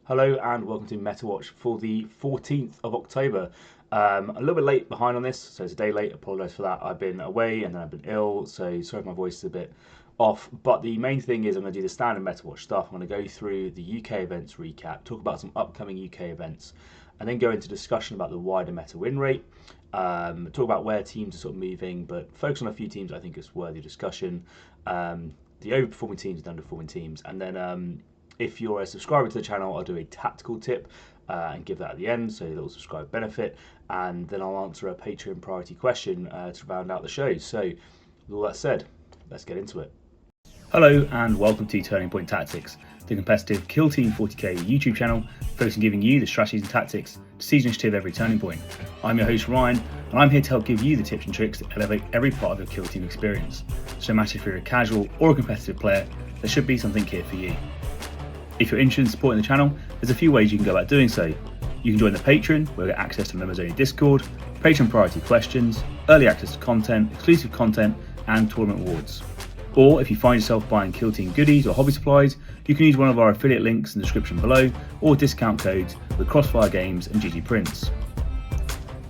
Hello and welcome to Metawatch for the 14th of October. A little bit late behind on this, so it's a day late. Apologise for that. I've been away and then I've been ill, so sorry if my voice is a bit off. But the main thing is I'm going to do the standard Metawatch stuff. I'm going to go through the UK events recap, talk about some upcoming UK events, and then go into discussion about the wider meta win rate. Talk about where teams are sort of moving, but focus on a few teams I think is worthy of discussion. The overperforming teams and underperforming teams, and then if you're a subscriber to the channel, I'll do a tactical tip and give that at the end, so a little subscriber benefit, and then I'll answer a Patreon priority question to round out the show. So, with all that said, let's get into it. Hello and welcome to Turning Point Tactics, the competitive Killteam 40k YouTube channel focused on giving you the strategies and tactics to seize initiative every turning point. I'm your host Ryan, and I'm here to help give you the tips and tricks that elevate every part of your Killteam experience. So no matter if you're a casual or a competitive player, there should be something here for you. If you're interested in supporting the channel, there's a few ways you can go about doing so. You can join the Patreon, where you get access to members only Discord, Patreon priority questions, early access to content, exclusive content, and tournament awards. Or if you find yourself buying Killteam goodies or hobby supplies, you can use one of our affiliate links in the description below, or discount codes with Crossfire Games and GG Prints.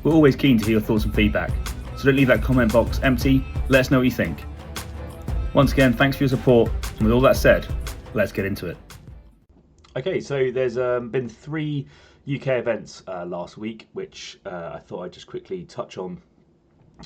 We're always keen to hear your thoughts and feedback, so don't leave that comment box empty. Let us know what you think. Once again, thanks for your support, and with all that said, let's get into it. Okay, so there's been 3 UK events last week, which I thought I'd just quickly touch on.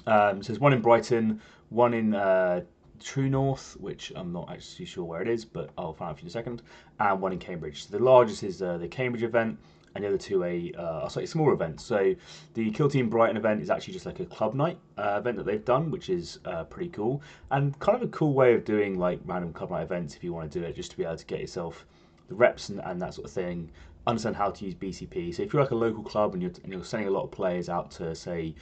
So there's one in Brighton, one in True North, which I'm not actually sure where it is, but I'll find out for you in a second, and one in Cambridge. So the largest is the Cambridge event, and the other two are slightly smaller events. So the Killteam Brighton event is actually just like a club night event that they've done, which is pretty cool, and kind of a cool way of doing like random club night events if you want to do it, just to be able to get yourself the reps and that sort of thing, understand how to use BCP. So if you're like a local club and you're sending a lot of players out to, say,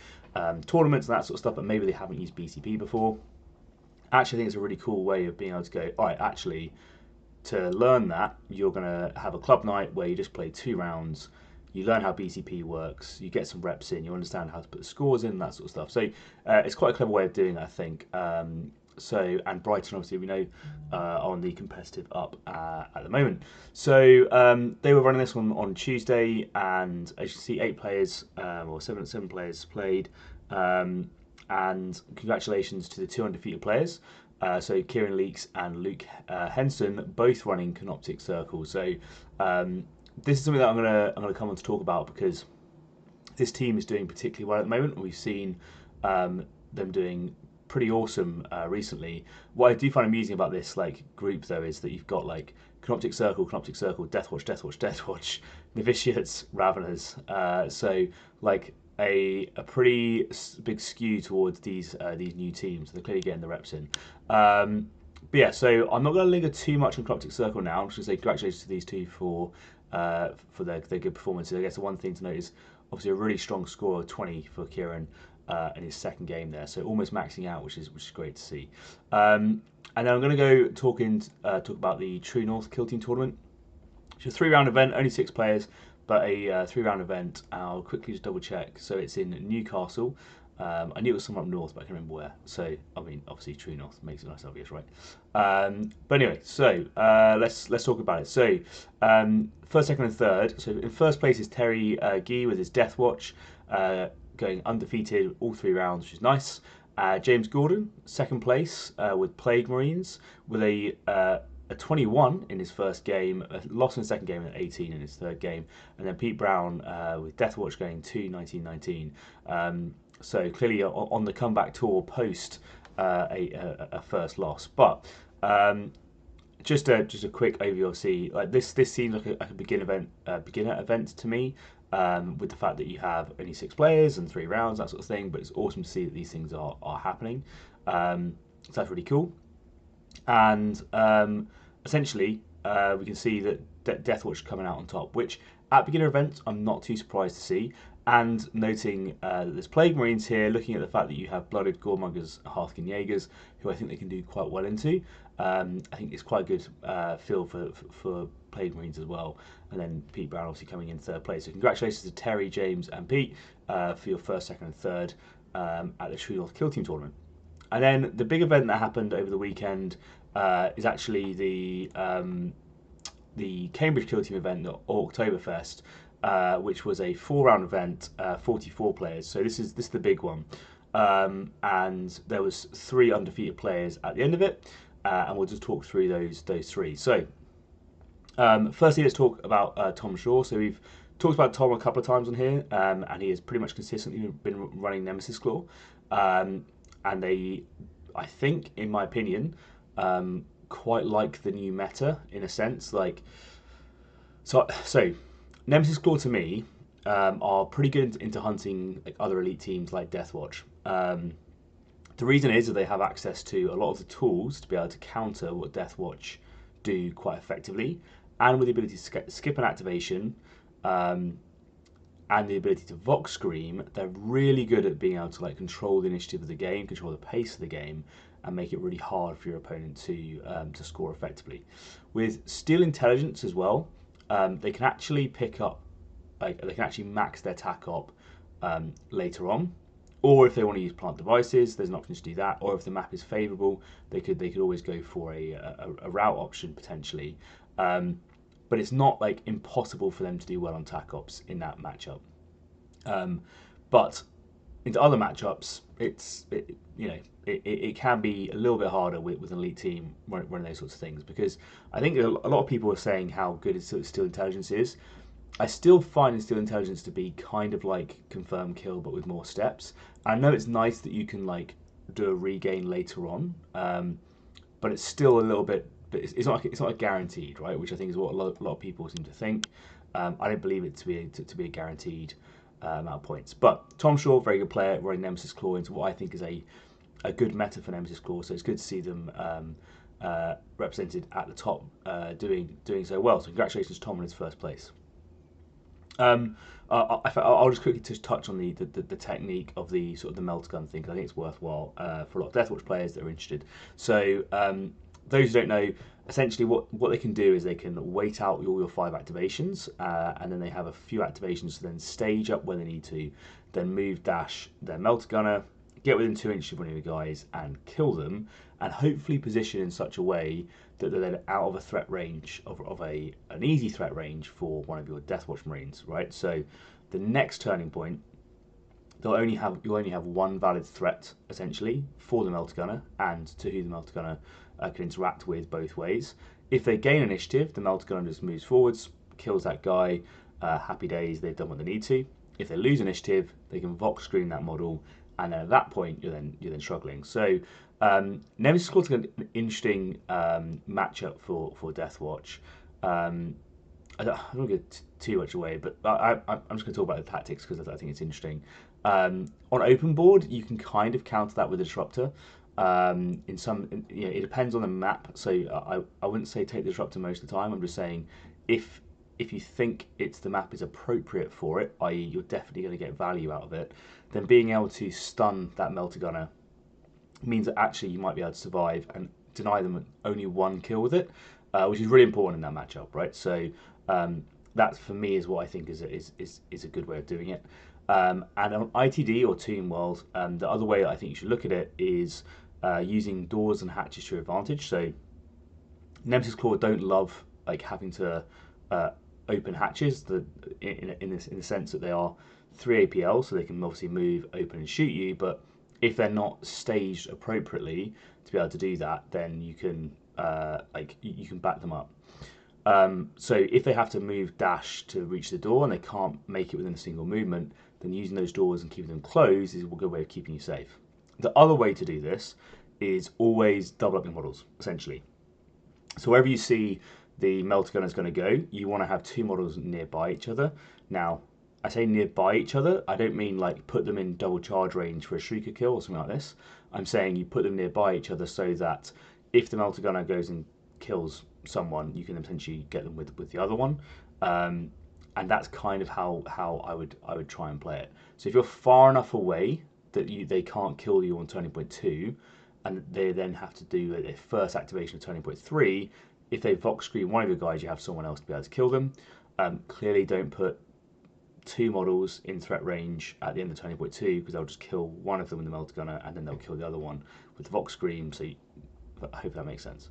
tournaments and that sort of stuff, but maybe they haven't used BCP before, actually I think it's a really cool way of being able to go, all right, actually, to learn that, you're going to have a club night where you just play 2 rounds, you learn how BCP works, you get some reps in, you understand how to put the scores in, that sort of stuff. So it's quite a clever way of doing that, I think. And Brighton, obviously, we know are on the competitive up at the moment. So they were running this one on Tuesday, and as you can see, 8 players or seven players played. And congratulations to the 2 undefeated players. So Kieran Leeks and Luke Henson, both running Canoptek Circle. So this is something that I'm gonna come on to talk about, because this team is doing particularly well at the moment. We've seen them doing pretty awesome recently. What I do find amusing about this like group though is that you've got like Canoptek Circle, Deathwatch, Deathwatch, Novitiates, Raveners. So like a pretty big skew towards these new teams. They're clearly getting the reps in. But yeah, so I'm not going to linger too much on Canoptek Circle now. I'm just going to say congratulations to these two for their good performances. I guess the one thing to note is obviously a really strong score of 20 for Kieran in his second game there, so almost maxing out, which is great to see. And then I'm going to go talk about the True North Killteam tournament. It's a 3-round event, only 6 players, but a 3-round event. I'll quickly just double check. So it's in Newcastle. I knew it was somewhere up north, but I can't remember where. So I mean, obviously True North makes it nice, obvious, right? But anyway, so let's talk about it. So first, second, and third. So in first place is Terry Guy with his Deathwatch, going undefeated all 3 rounds, which is nice. James Gordon, second place with Plague Marines, with a 21 in his first game, a loss in the second game, and an 18 in his third game. And then Pete Brown with Deathwatch going 2-19-19. So clearly on the comeback tour post a first loss. But just a quick overview. See, like this seems like a beginner event to me. With the fact that you have only 6 players and 3 rounds, that sort of thing, but it's awesome to see that these things are happening. So that's really cool. And essentially, we can see that Deathwatch coming out on top, which at beginner events I'm not too surprised to see. And noting that there's Plague Marines here, looking at the fact that you have Blooded Goremongers, Hearthkin Jaegers, who I think they can do quite well into. I think it's quite a good feel for Plague Marines as well. And then Pete Brown obviously coming in third place. So congratulations to Terry, James, and Pete for your first, second, and third at the True North Killteam tournament. And then the big event that happened over the weekend is actually the the Cambridge Killteam event, the Orktoberfest, which was a 4-round event, 44 players. So this is the big one, and there was 3 undefeated players at the end of it, and we'll just talk through those 3. So firstly, let's talk about Tom Shaw. So we've talked about Tom a couple of times on here, and he has pretty much consistently been running Nemesis Claw, and they, I think, in my opinion, quite like the new meta in a sense. Like, so Nemesis Claw to me are pretty good into hunting like other elite teams like Deathwatch. The reason is that they have access to a lot of the tools to be able to counter what Deathwatch do quite effectively, and with the ability to skip an activation, and the ability to Vox Scream, they're really good at being able to like control the initiative of the game, control the pace of the game, and make it really hard for your opponent to score effectively. With Steel Intelligence as well, they can actually pick up, like they can actually max their TAC op later on, or if they want to use plant devices, there's an option to do that. Or if the map is favourable, they could always go for a route option potentially. But it's not like impossible for them to do well on TAC ops in that matchup. But into other matchups, it can be a little bit harder with an elite team running those sorts of things, because I think a lot of people are saying how good Steel Intelligence is. I still find Steel Intelligence to be kind of like Confirm Kill, but with more steps. I know it's nice that you can like do a regain later on, but it's still a little bit. But it's not a guaranteed, right? Which I think is what a lot of people seem to think. I don't believe it to be a guaranteed amount of points. But Tom Shaw, very good player, running Nemesis Claw into what I think is a good meta for Nemesis Claw. So it's good to see them represented at the top, doing so well. So congratulations, Tom, on his first place. I'll just quickly just touch on the technique of the sort of the melt gun thing, because I think it's worthwhile for a lot of Deathwatch players that are interested. So those who don't know, essentially what they can do is they can wait out all your 5 activations, and then they have a few activations to then stage up where they need to, then move dash their melt gunner, get within 2 inches of one of your guys and kill them, and hopefully position in such a way that they're then out of a threat range of an easy threat range for one of your Deathwatch Marines, right? So the next turning point, you'll only have 1 valid threat essentially for the melt gunner and to who the melt gunner can interact with both ways. If they gain initiative, the melt gunner just moves forwards, kills that guy. Happy days, they've done what they need to. If they lose initiative, they can Vox Screen that model, and then at that point you're then struggling. So Nemesis Claw is an interesting matchup for Deathwatch. I don't want to get too much away, but I'm just going to talk about the tactics because I think it's interesting. On open board, you can kind of counter that with a disruptor. It depends on the map. So I wouldn't say take the disruptor most of the time. I'm just saying if you think the map is appropriate for it, i.e. you're definitely going to get value out of it, then being able to stun that melter gunner means that actually you might be able to survive and deny them only 1 kill with it, which is really important in that matchup, right? So that for me is what I think is a good way of doing it. And on ITD or Team World, the other way I think you should look at it is using doors and hatches to your advantage. So Nemesis Claw don't love like having to open hatches in the sense that they are 3 APL, so they can obviously move, open, and shoot you. But if they're not staged appropriately to be able to do that, then you can you can back them up. So if they have to move dash to reach the door and they can't make it within a single movement, then using those doors and keeping them closed is a good way of keeping you safe. The other way to do this is always double up your models, essentially. So wherever you see the melter gunner is going to go, you want to have 2 models nearby each other. Now, I say nearby each other, I don't mean like put them in double charge range for a shrieker kill or something like this. I'm saying you put them nearby each other so that if the melter gunner goes and kills someone, you can potentially get them with the other one. And that's kind of how I would try and play it. So if you're far enough away that they can't kill you on turning point 2, and they then have to do their first activation of turning point 3, if they Vox Screen one of your guys, you have someone else to be able to kill them. Clearly don't put 2 models in threat range at the end of turning point 2, because they'll just kill one of them with the melter gunner and then they'll kill the other one with the Vox Scream. So I hope that makes sense.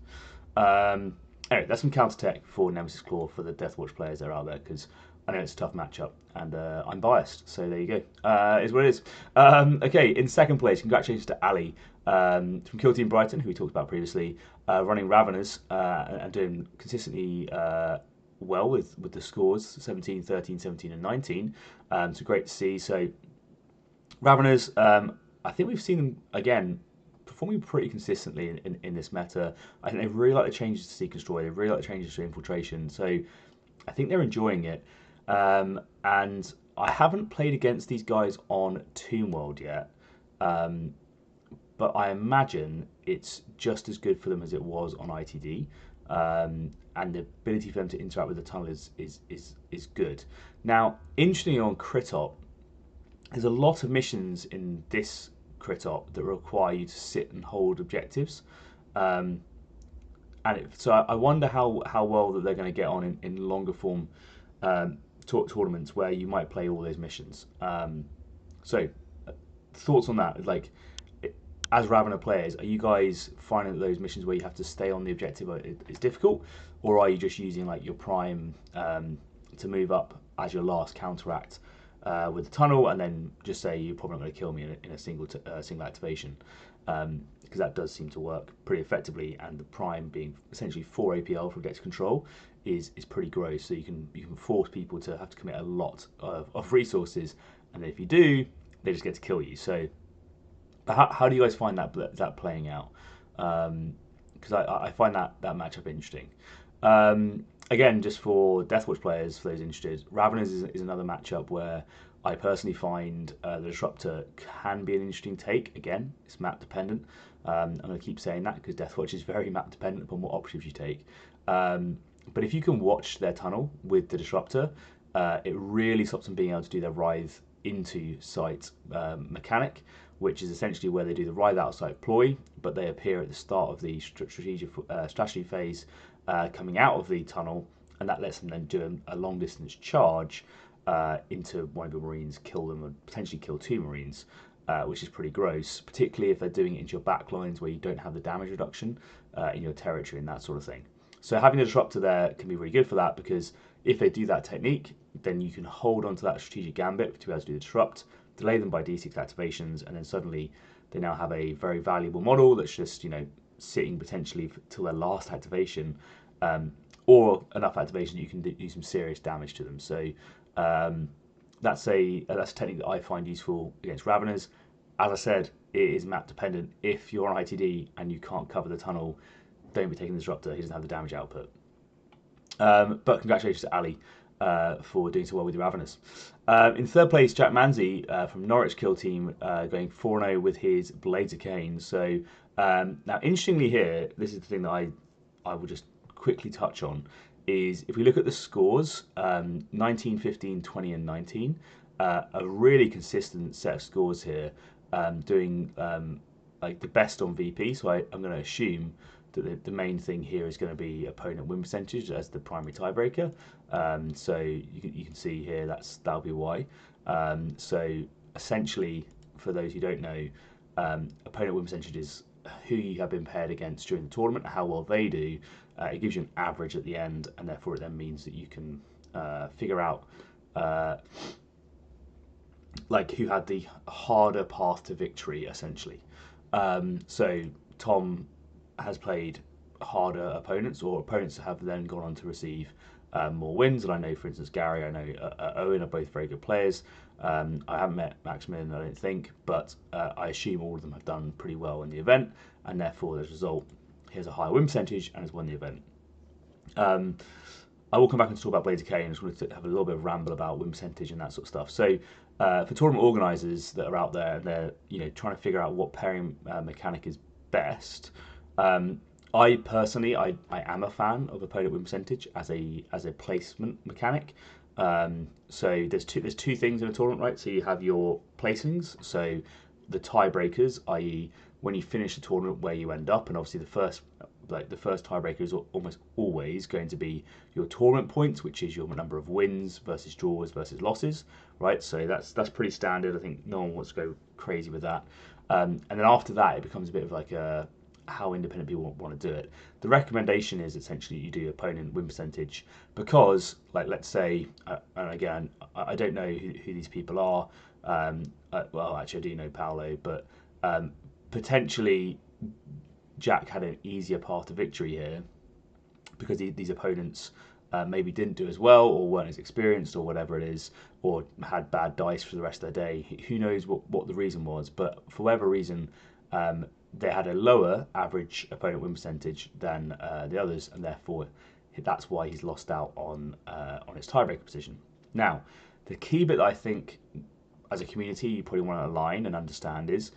Anyway, that's some Countertech for Nemesis Claw for the Deathwatch players that are out there, because I know it's a tough matchup, and I'm biased, so there you go. Is what it is. Okay, in second place, congratulations to Ali from Killteam Brighton, who we talked about previously, running Raveners and doing consistently well with the scores, 17, 13, 17 and 19. So great to see. So Raveners, I think we've seen them, again, performing pretty consistently in this meta. I think they really like the changes to Seek and Destroy. They really like the changes to Infiltration. So I think they're enjoying it. And I haven't played against these guys on Tomb World yet. But I imagine it's just as good for them as it was on ITD. And the ability for them to interact with the tunnel is good. Now, interestingly on Crit Op, there's a lot of missions in this Crit Op that require you to sit and hold objectives. So I wonder how well that they're going to get on in longer form tournaments where you might play all those missions. So thoughts on that? Like, as Ravener players, are you guys finding that those missions where you have to stay on the objective is difficult, or are you just using like your prime to move up as your last counteract with the tunnel, and then just say you're probably not going to kill me in a single activation? Because that does seem to work pretty effectively, and the prime being essentially 4 APL for objective control is pretty gross. So you can force people to have to commit a lot of resources, and then if you do, they just get to kill you. So how do you guys find that playing out? Because I find that matchup interesting. Again, just for Deathwatch players, for those interested, Raveners is another matchup where I personally find the Disruptor can be an interesting take. Again, it's map dependent. I'm going to keep saying that because Deathwatch is very map dependent upon what options you take. But if you can watch their tunnel with the Disruptor, it really stops them being able to do their Writhe into sight mechanic, which is essentially where they do the Writhe out of sight ploy, but they appear at the start of the strategy phase coming out of the tunnel, and that lets them then do a long distance charge into one of your Marines, kill them, and potentially kill 2 Marines, which is pretty gross, particularly if they're doing it into your back lines where you don't have the damage reduction in your territory and that sort of thing. So having a Disruptor there can be really good for that, because if they do that technique, then you can hold onto that strategic gambit to be able to do the Disrupt, delay them by D6 activations, and then suddenly they now have a very valuable model that's just, sitting potentially till their last activation, or enough activation you can do some serious damage to them. So that's a technique that I find useful against Raveners. As I said, it is map dependent. If you're on ITD and you can't cover the tunnel, don't be taking the Disruptor. He doesn't have the damage output. But congratulations to Ali for doing so well with your Raveners. In third place, Jack Manzi from Norwich Killteam going 4-0 with his Blades of Khaine. So now, interestingly here, this is the thing that I will just quickly touch on, is if we look at the scores, 19, 15, 20 and 19, a really consistent set of scores here, doing like the best on VP. So I'm going to assume that the main thing here is going to be opponent win percentage as the primary tiebreaker. So you can see here that'll be why. So essentially, for those who don't know, opponent win percentage is who you have been paired against during the tournament, how well they do. It gives you an average at the end, and therefore it then means that you can figure out like who had the harder path to victory, essentially. So Tom has played harder opponents, or opponents have then gone on to receive more wins. And I know, for instance, Gary, I know Owen are both very good players. I haven't met Maximilian, I don't think, but I assume all of them have done pretty well in the event, and therefore, as a result, he has a higher win percentage and has won the event. I will come back and talk about Blades of Khaine. I just wanted to have a little bit of ramble about win percentage and that sort of stuff. So, for tournament organisers that are out there and they're trying to figure out what pairing mechanic is best, I personally I am a fan of opponent win percentage as a placement mechanic. So there's two things in a tournament, right? So you have your placings, so the tiebreakers, i.e. when you finish the tournament where you end up, and obviously the first tiebreaker is almost always going to be your tournament points, which is your number of wins versus draws versus losses, right? So that's pretty standard. I think no one wants to go crazy with that. And then after that, it becomes a bit of like a how independent people want to do it. The recommendation is essentially you do opponent win percentage because, like, let's say, and again, I don't know who these people are. Well, actually, I do know Paolo, but potentially Jack had an easier path to victory here because these opponents maybe didn't do as well or weren't as experienced or whatever it is, or had bad dice for the rest of the day. Who knows what the reason was, but for whatever reason, they had a lower average opponent win percentage than the others, and therefore that's why he's lost out on his tiebreaker position. Now, the key bit that I think as a community you probably want to align and understand is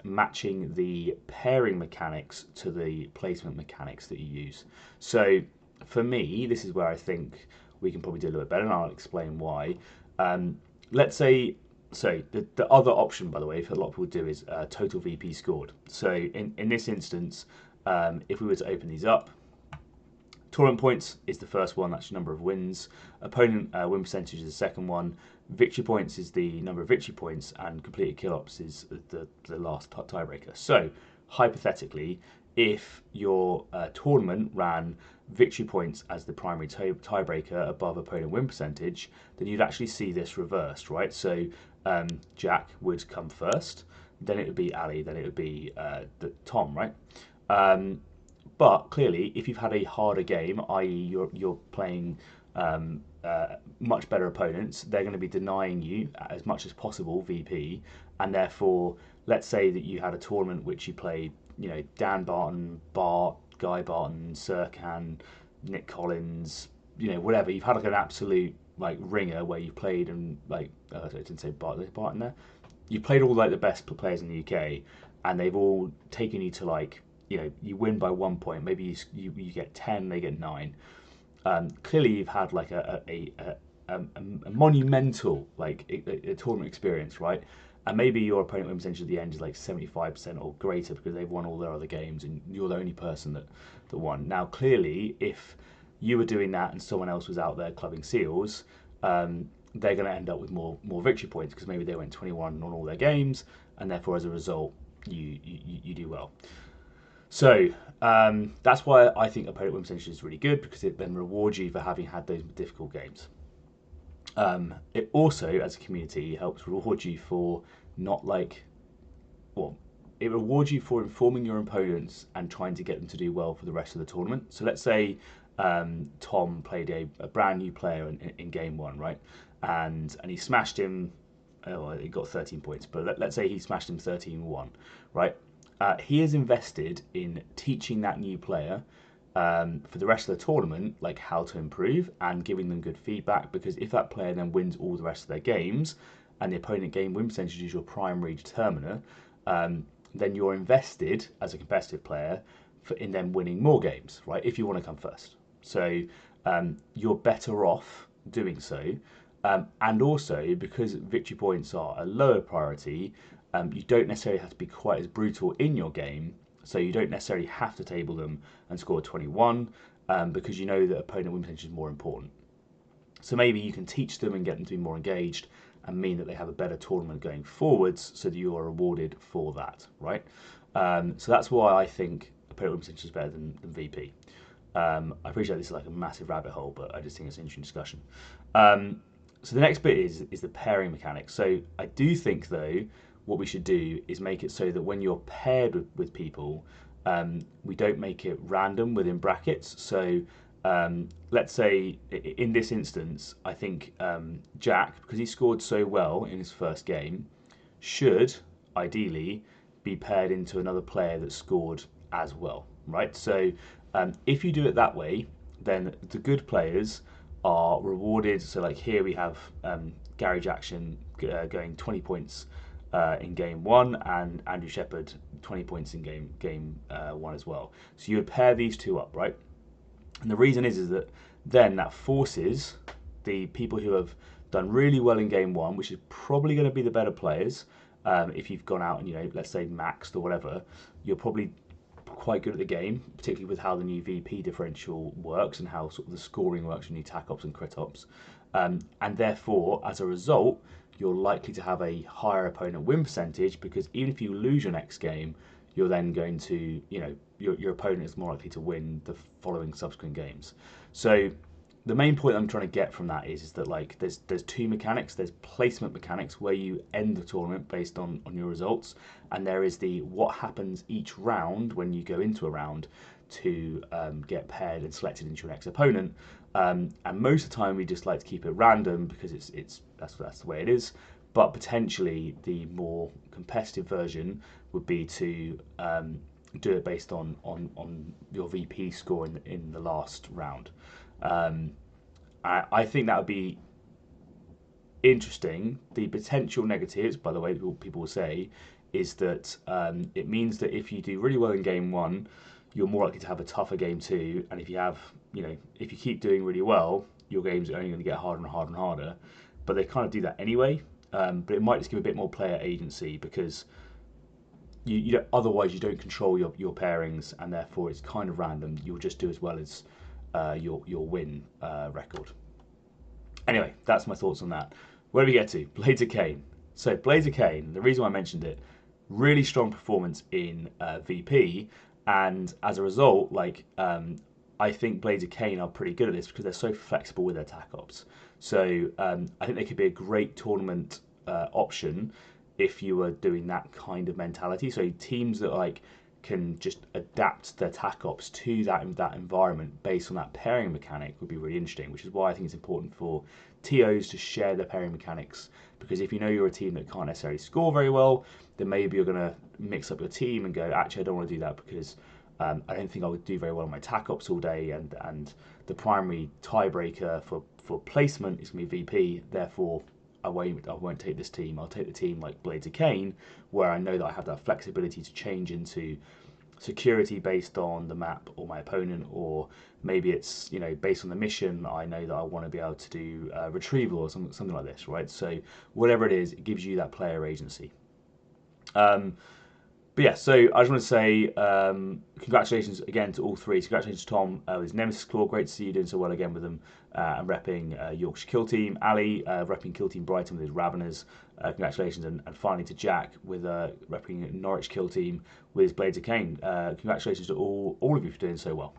matching the pairing mechanics to the placement mechanics that you use. So for me, this is where I think we can probably do a little bit better, and I'll explain why. Let's say, so the other option, by the way, for a lot of people do is total VP scored. So in this instance, if we were to open these up, tournament points is the first one, that's your number of wins. Opponent win percentage is the second one. Victory points is the number of victory points, and completed kill ops is the last tiebreaker. So hypothetically, if your tournament ran victory points as the primary tiebreaker above opponent win percentage, then you'd actually see this reversed, right? So Jack would come first, then it would be Ali, then it would be Tom, right? But clearly, if you've had a harder game, i.e. you're playing much better opponents, they're going to be denying you as much as possible VP, and therefore, let's say that you had a tournament which you played, you know, Dan Barton, Bart, Guy Barton, Sirkan, Nick Collins, you know, whatever. You've had like an absolute like ringer where you played, and like I didn't say Barton there. You played all like the best players in the UK, and they've all taken you to like, you know, you win by 1 point. Maybe you get 10, they get 9. Clearly, you've had like a monumental like a tournament experience, right? And maybe your opponent win percentage at the end is like 75% or greater because they've won all their other games, and you're the only person that won. Now, clearly, if you were doing that and someone else was out there clubbing seals, they're going to end up with more victory points because maybe they went 21 on all their games, and therefore, as a result, you do well. So that's why I think opponent win percentage is really good, because it then rewards you for having had those difficult games. It also, as a community, helps reward you for not like, well, it rewards you for informing your opponents and trying to get them to do well for the rest of the tournament. So let's say Tom played a brand new player in game one, right? And he smashed him, oh, he got 13 points, but let's say he smashed him 13-1, right? He is invested in teaching that new player for the rest of the tournament, like how to improve and giving them good feedback, because if that player then wins all the rest of their games and the opponent game win percentage is your primary determiner, then you're invested as a competitive player in them winning more games, right? If you want to come first. So you're better off doing so. And also, because victory points are a lower priority, you don't necessarily have to be quite as brutal in your game. So you don't necessarily have to table them and score 21 because you know that opponent win percentage is more important. So maybe you can teach them and get them to be more engaged and mean that they have a better tournament going forwards, so that you are rewarded for that, right? So that's why I think opponent win percentage is better than VP. I appreciate this is like a massive rabbit hole, but I just think it's an interesting discussion. So the next bit is the pairing mechanics. So I do think, though, what we should do is make it so that when you're paired with people, we don't make it random within brackets. So let's say in this instance, I think Jack, because he scored so well in his first game, should ideally be paired into another player that scored as well, right? So if you do it that way, then the good players are rewarded. So like here we have Gary Jackson going 20 points in game one, and Andrew Shepherd 20 points in game one as well. So you would pair these two up, right? And the reason is that then that forces the people who have done really well in game one, which is probably going to be the better players. If you've gone out and, you know, let's say maxed or whatever, you're probably quite good at the game, particularly with how the new VP differential works and how sort of the scoring works with new tac ops and crit ops. And therefore, as a result, you're likely to have a higher opponent win percentage, because even if you lose your next game, you're then going to, your opponent is more likely to win the following subsequent games. So the main point I'm trying to get from that is that like there's two mechanics. There's placement mechanics where you end the tournament based on your results, and there is the what happens each round when you go into a round to get paired and selected into your next opponent. And most of the time we just like to keep it random because that's the way it is. But potentially the more competitive version would be to do it based on your VP score in the last round. I think that would be interesting. The potential negatives, by the way, people will say, is that it means that if you do really well in game one, you're more likely to have a tougher game two, and if you keep doing really well, your games are only going to get harder and harder and harder. But they kind of do that anyway. But it might just give a bit more player agency because otherwise you don't control your pairings, and therefore it's kind of random. You'll just do as well as your win record. Anyway, that's my thoughts on that. Where do we get to? Blades of Khaine. So Blades of Khaine, the reason why I mentioned it, really strong performance in VP, and as a result, I think Blades of Khaine are pretty good at this because they're so flexible with their attack ops. So I think they could be a great tournament option if you were doing that kind of mentality. So teams that can just adapt their attack ops to that environment based on that pairing mechanic would be really interesting, which is why I think it's important for TOs to share their pairing mechanics, because if you know you're a team that can't necessarily score very well, then maybe you're going to mix up your team and go, actually I don't want to do that because I don't think I would do very well on my attack ops all day, and the primary tiebreaker for placement is going to be VP, therefore I won't take this team. I'll take the team like Blades of Khaine, where I know that I have that flexibility to change into security based on the map or my opponent, or maybe it's based on the mission. I know that I want to be able to do retrieval or something like this, right? So whatever it is, it gives you that player agency. But yeah, so I just want to say congratulations again to all three. Congratulations to Tom with his Nemesis Claw. Great to see you doing so well again with them and repping Yorkshire Killteam. Ali repping Killteam Brighton with his Raveners. Congratulations. And finally to Jack with repping Norwich Killteam with his Blades of Khaine. Congratulations to all of you for doing so well.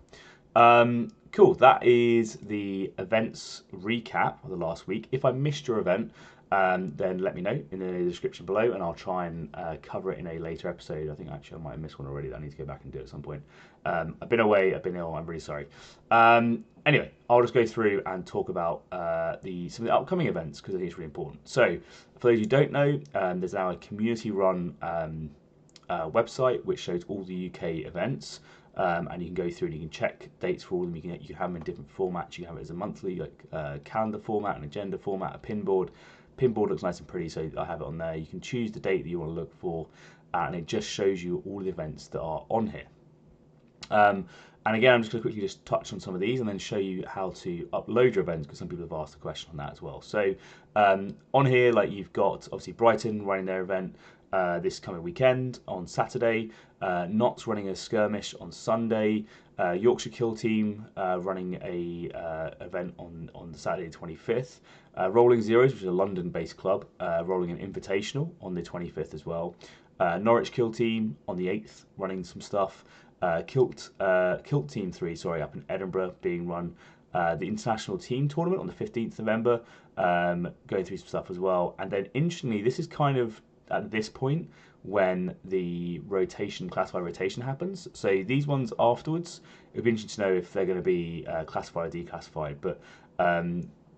Cool, that is the events recap of the last week. If I missed your event, then let me know in the description below, and I'll try and cover it in a later episode. I think actually I might have missed one already that I need to go back and do at some point. I've been away, I've been ill, I'm really sorry. Anyway, I'll just go through and talk about some of the upcoming events because I think it's really important. So, for those who don't know, there's now a community-run website which shows all the UK events. And you can go through and you can check dates for all of them. You can have them in different formats. You can have it as a monthly calendar format, an agenda format, a pin board. Pin board looks nice and pretty, so I have it on there. You can choose the date that you want to look for, and it just shows you all the events that are on here. And again, I'm just going to quickly just touch on some of these and then show you how to upload your events, because some people have asked a question on that as well. So on here, you've got obviously Brighton running their event this coming weekend on Saturday. Knott's running a skirmish on Sunday. Yorkshire Killteam running a event on the Saturday the 25th. Rolling Zeros, which is a London-based club, rolling an invitational on the 25th as well. Norwich Killteam on the 8th running some stuff. Killteam 3, up in Edinburgh being run. The International Team Tournament on the 15th November, going through some stuff as well. And then interestingly, this is kind of at this point when the classified rotation happens. So these ones afterwards, it would be interesting to know if they're going to be classified or declassified. But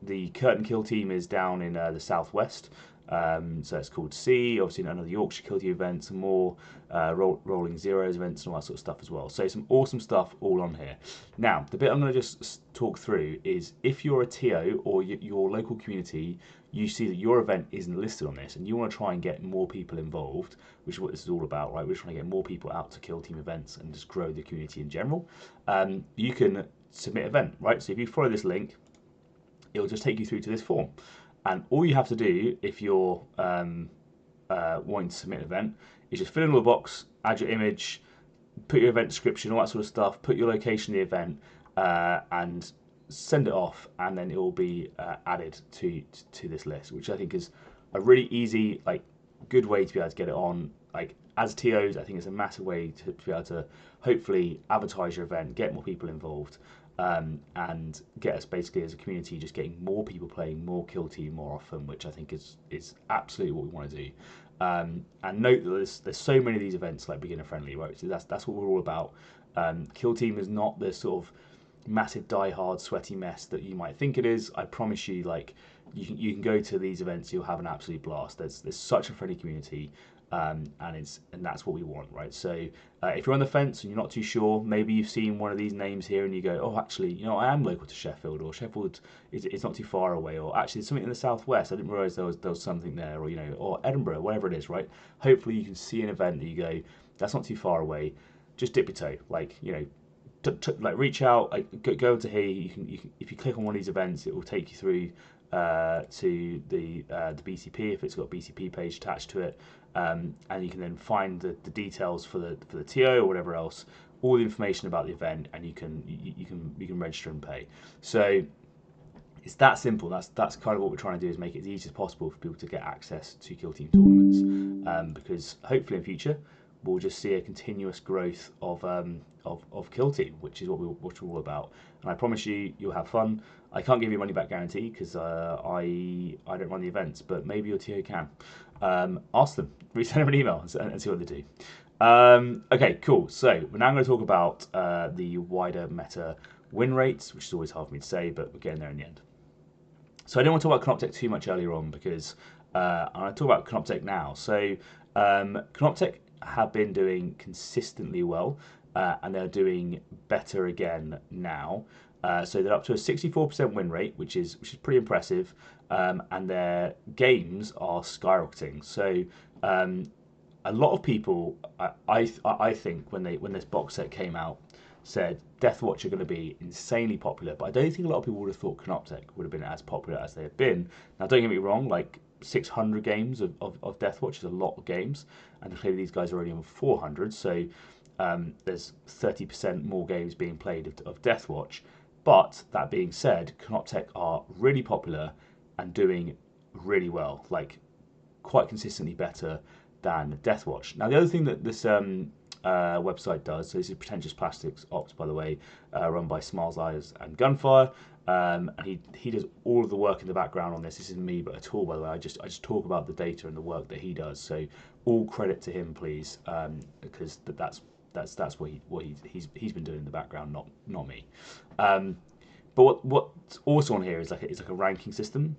the Curtain Kill Team is down in the southwest, so it's called C. Obviously, another Yorkshire Kill Team event, some more Rolling Zeros events, and all that sort of stuff as well. So some awesome stuff all on here. Now, the bit I'm going to just talk through is if you're a TO or your local community, you see that your event isn't listed on this, and you want to try and get more people involved, which is what this is all about, right? We're trying to get more people out to Kill Team events and just grow the community in general. You can submit event, right? So if you follow this link, it will just take you through to this form. And all you have to do if you're wanting to submit an event is just fill in a box, add your image, put your event description, all that sort of stuff, put your location of the event, and send it off, and then it will be added to this list, which I think is a really easy, good way to be able to get it on. like as TOs, I think it's a massive way to be able to hopefully advertise your event, get more people involved, and get us basically as a community just getting more people playing more Killteam more often, which I think is absolutely what we want to do. And note that there's so many of these events like beginner friendly, right? So that's what we're all about. Killteam is not the sort of massive die-hard sweaty mess that you might think it is. I promise you, like you can go to these events, you'll have an absolute blast. There's such a friendly community, and that's what we want, right? So if you're on the fence and you're not too sure, maybe you've seen one of these names here and you go, oh, actually, you know, I am local to Sheffield, or Sheffield is not too far away, or actually there's something in the southwest. I didn't realise there was something there, or you know, or Edinburgh, whatever it is, right? Hopefully you can see an event that you go, that's not too far away. Just dip your toe, like you know. Like reach out, like go to here. You can if you click on one of these events, it will take you through to the BCP if it's got a BCP page attached to it, and you can then find the details for the TO or whatever else, all the information about the event, and you can register and pay. So it's that simple. That's kind of what we're trying to do, is make it as easy as possible for people to get access to Killteam tournaments, because hopefully in future we'll just see a continuous growth of Killteam, which is what we're all about. And I promise you, you'll have fun. I can't give you a money back guarantee because I don't run the events, but maybe your TO can. Ask them, resend them an email and see what they do. Okay, cool. So we're now going to talk about the wider meta win rates, which is always hard for me to say, but we're getting there in the end. So I didn't want to talk about Canoptek too much earlier on because I'm going to talk about Canoptek now. So Canoptek have been doing consistently well, and they're doing better again now. So they're up to a 64% win rate, which is pretty impressive, and their games are skyrocketing. So a lot of people, I think, when this box set came out, said Deathwatch are going to be insanely popular, but I don't think a lot of people would have thought Canoptek would have been as popular as they have been. Now, don't get me wrong, like 600 games of Deathwatch is a lot of games, and clearly these guys are only on 400, so there's 30% more games being played of Deathwatch. But that being said, Canoptek are really popular and doing really well, like quite consistently better than Deathwatch. Now, the other thing that this website does, so this is Pretentious Plastics Ops, by the way, run by Smiles Eyes and Gunfire, and he does all of the work in the background on this. This isn't me, but at all, by the way. I just talk about the data and the work that he does. So all credit to him, please, because that's what he's been doing in the background, not me. But what's also on here is like a ranking system.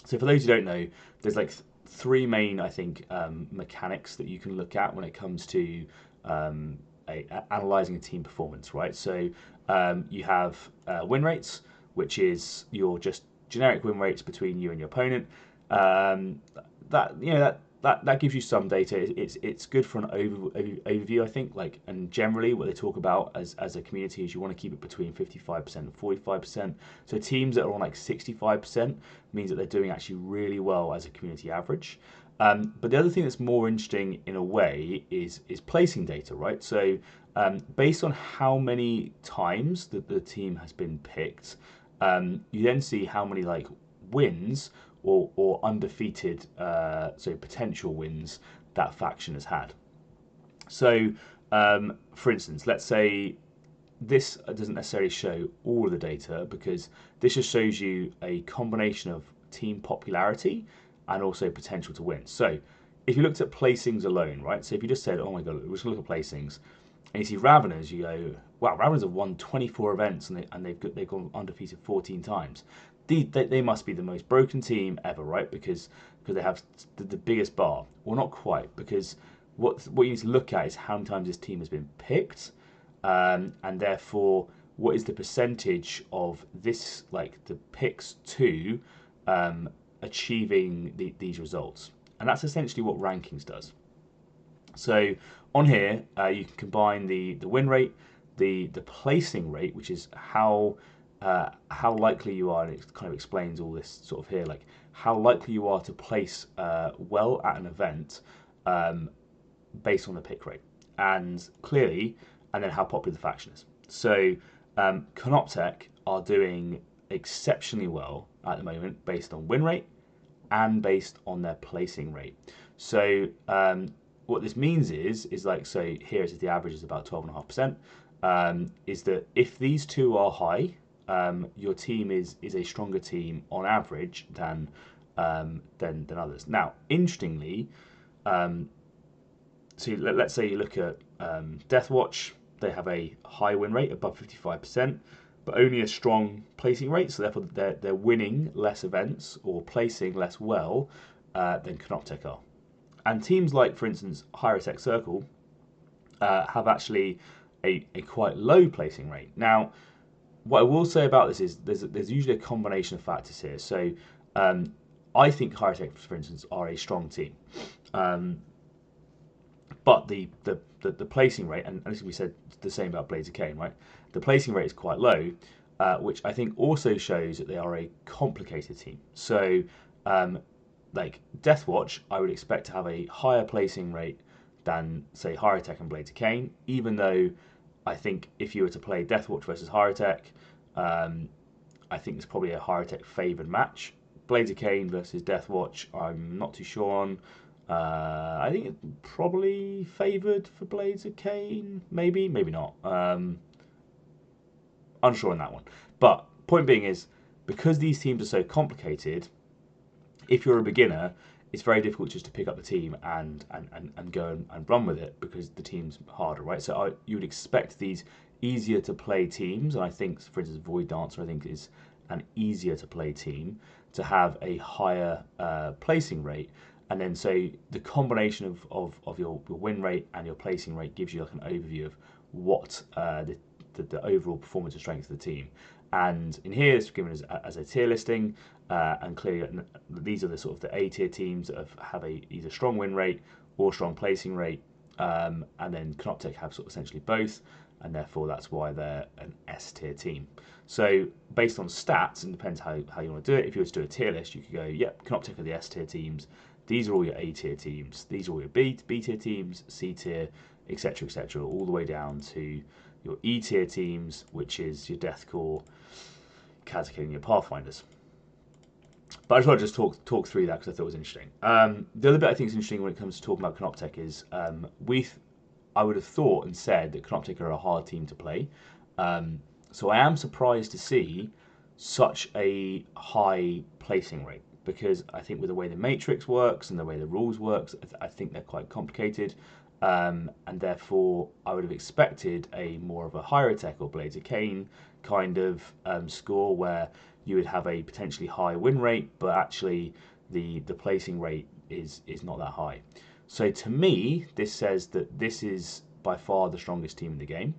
So for those who don't know, there's like three main, I think, mechanics that you can look at when it comes to analysing a team performance, right? So you have win rates, which is your just generic win rates between you and your opponent. That gives you some data. It's good for an overview, I think. Like, and generally, what they talk about as a community is you want to keep it between 55% and 45%. So teams that are on like 65% means that they're doing actually really well as a community average. But the other thing that's more interesting in a way is placing data, right? So based on how many times that the team has been picked, you then see how many like wins or undefeated, so potential wins that faction has had. So, for instance, let's say this doesn't necessarily show all of the data because this just shows you a combination of team popularity and also potential to win. So, if you looked at placings alone, right? So if you just said, oh my god, we're just going to look at placings, and you see Raveners, you go, wow, Raveners have won 24 events and they've gone undefeated 14 times. They must be the most broken team ever, right? Because they have the biggest bar. Well, not quite, because what you need to look at is how many times this team has been picked, and therefore what is the percentage of this, like the picks to achieving these results. And that's essentially what rankings does. So on here, you can combine the win rate, the placing rate, which is how likely you are, and it kind of explains all this sort of here, like how likely you are to place well at an event based on the pick rate, and then how popular the faction is. So Canoptek are doing exceptionally well at the moment based on win rate and based on their placing rate. So what this means is like, so here is the average is about 12.5%. Is that if these two are high, your team is a stronger team on average than others. Now, interestingly, so let's say you look at Deathwatch, they have a high win rate above 55%, but only a strong placing rate. So therefore, they're winning less events or placing less well than Canoptek are. And teams like, for instance, Hierotech Circle have actually a quite low placing rate. Now, what I will say about this is there's usually a combination of factors here. So I think Hierotech, for instance, are a strong team. But the placing rate, and this can be said the same about Blades of Khaine, right? The placing rate is quite low, which I think also shows that they are a complicated team. So, like Deathwatch, I would expect to have a higher placing rate than, say, Hierotech and Blades of Khaine, even though I think if you were to play Deathwatch versus Hierotech, I think it's probably a Hierotech favoured match. Blades of Khaine versus Deathwatch, I'm not too sure on. I think it's probably favoured for Blades of Khaine, maybe not. Unsure on that one. But point being is, because these teams are so complicated, if you're a beginner, it's very difficult just to pick up the team and go and run with it, because the team's harder, right? So you would expect these easier to play teams, and I think, for instance, Void Dancer, I think, is an easier to play team, to have a higher placing rate. And then so the combination of your win rate and your placing rate gives you like an overview of what the overall performance and strength of the team. And in here it's given as a tier listing, and clearly these are the sort of the A tier teams that have a either strong win rate or strong placing rate, and then Canoptek have sort of essentially both, and therefore that's why they're an S tier team. So based on stats, and depends how you want to do it. If you were to do a tier list, you could go, yep, Canoptek are the S tier teams. These are all your A tier teams. These are all your B tier teams, C tier, etc., all the way down to your E tier teams, which is your Deathcore, Kazakh, and your Pathfinders. But I just want to talk through that because I thought it was interesting. The other bit I think is interesting when it comes to talking about Canoptek is I would have thought and said that Canoptek are a hard team to play. So I am surprised to see such a high placing rate, because I think with the way the matrix works and the way the rules works, I think they're quite complicated, and therefore I would have expected a more of a Hierotech or Blades of Khaine kind of score, where you would have a potentially high win rate, but actually the placing rate is not that high. So to me, this says that this is by far the strongest team in the game,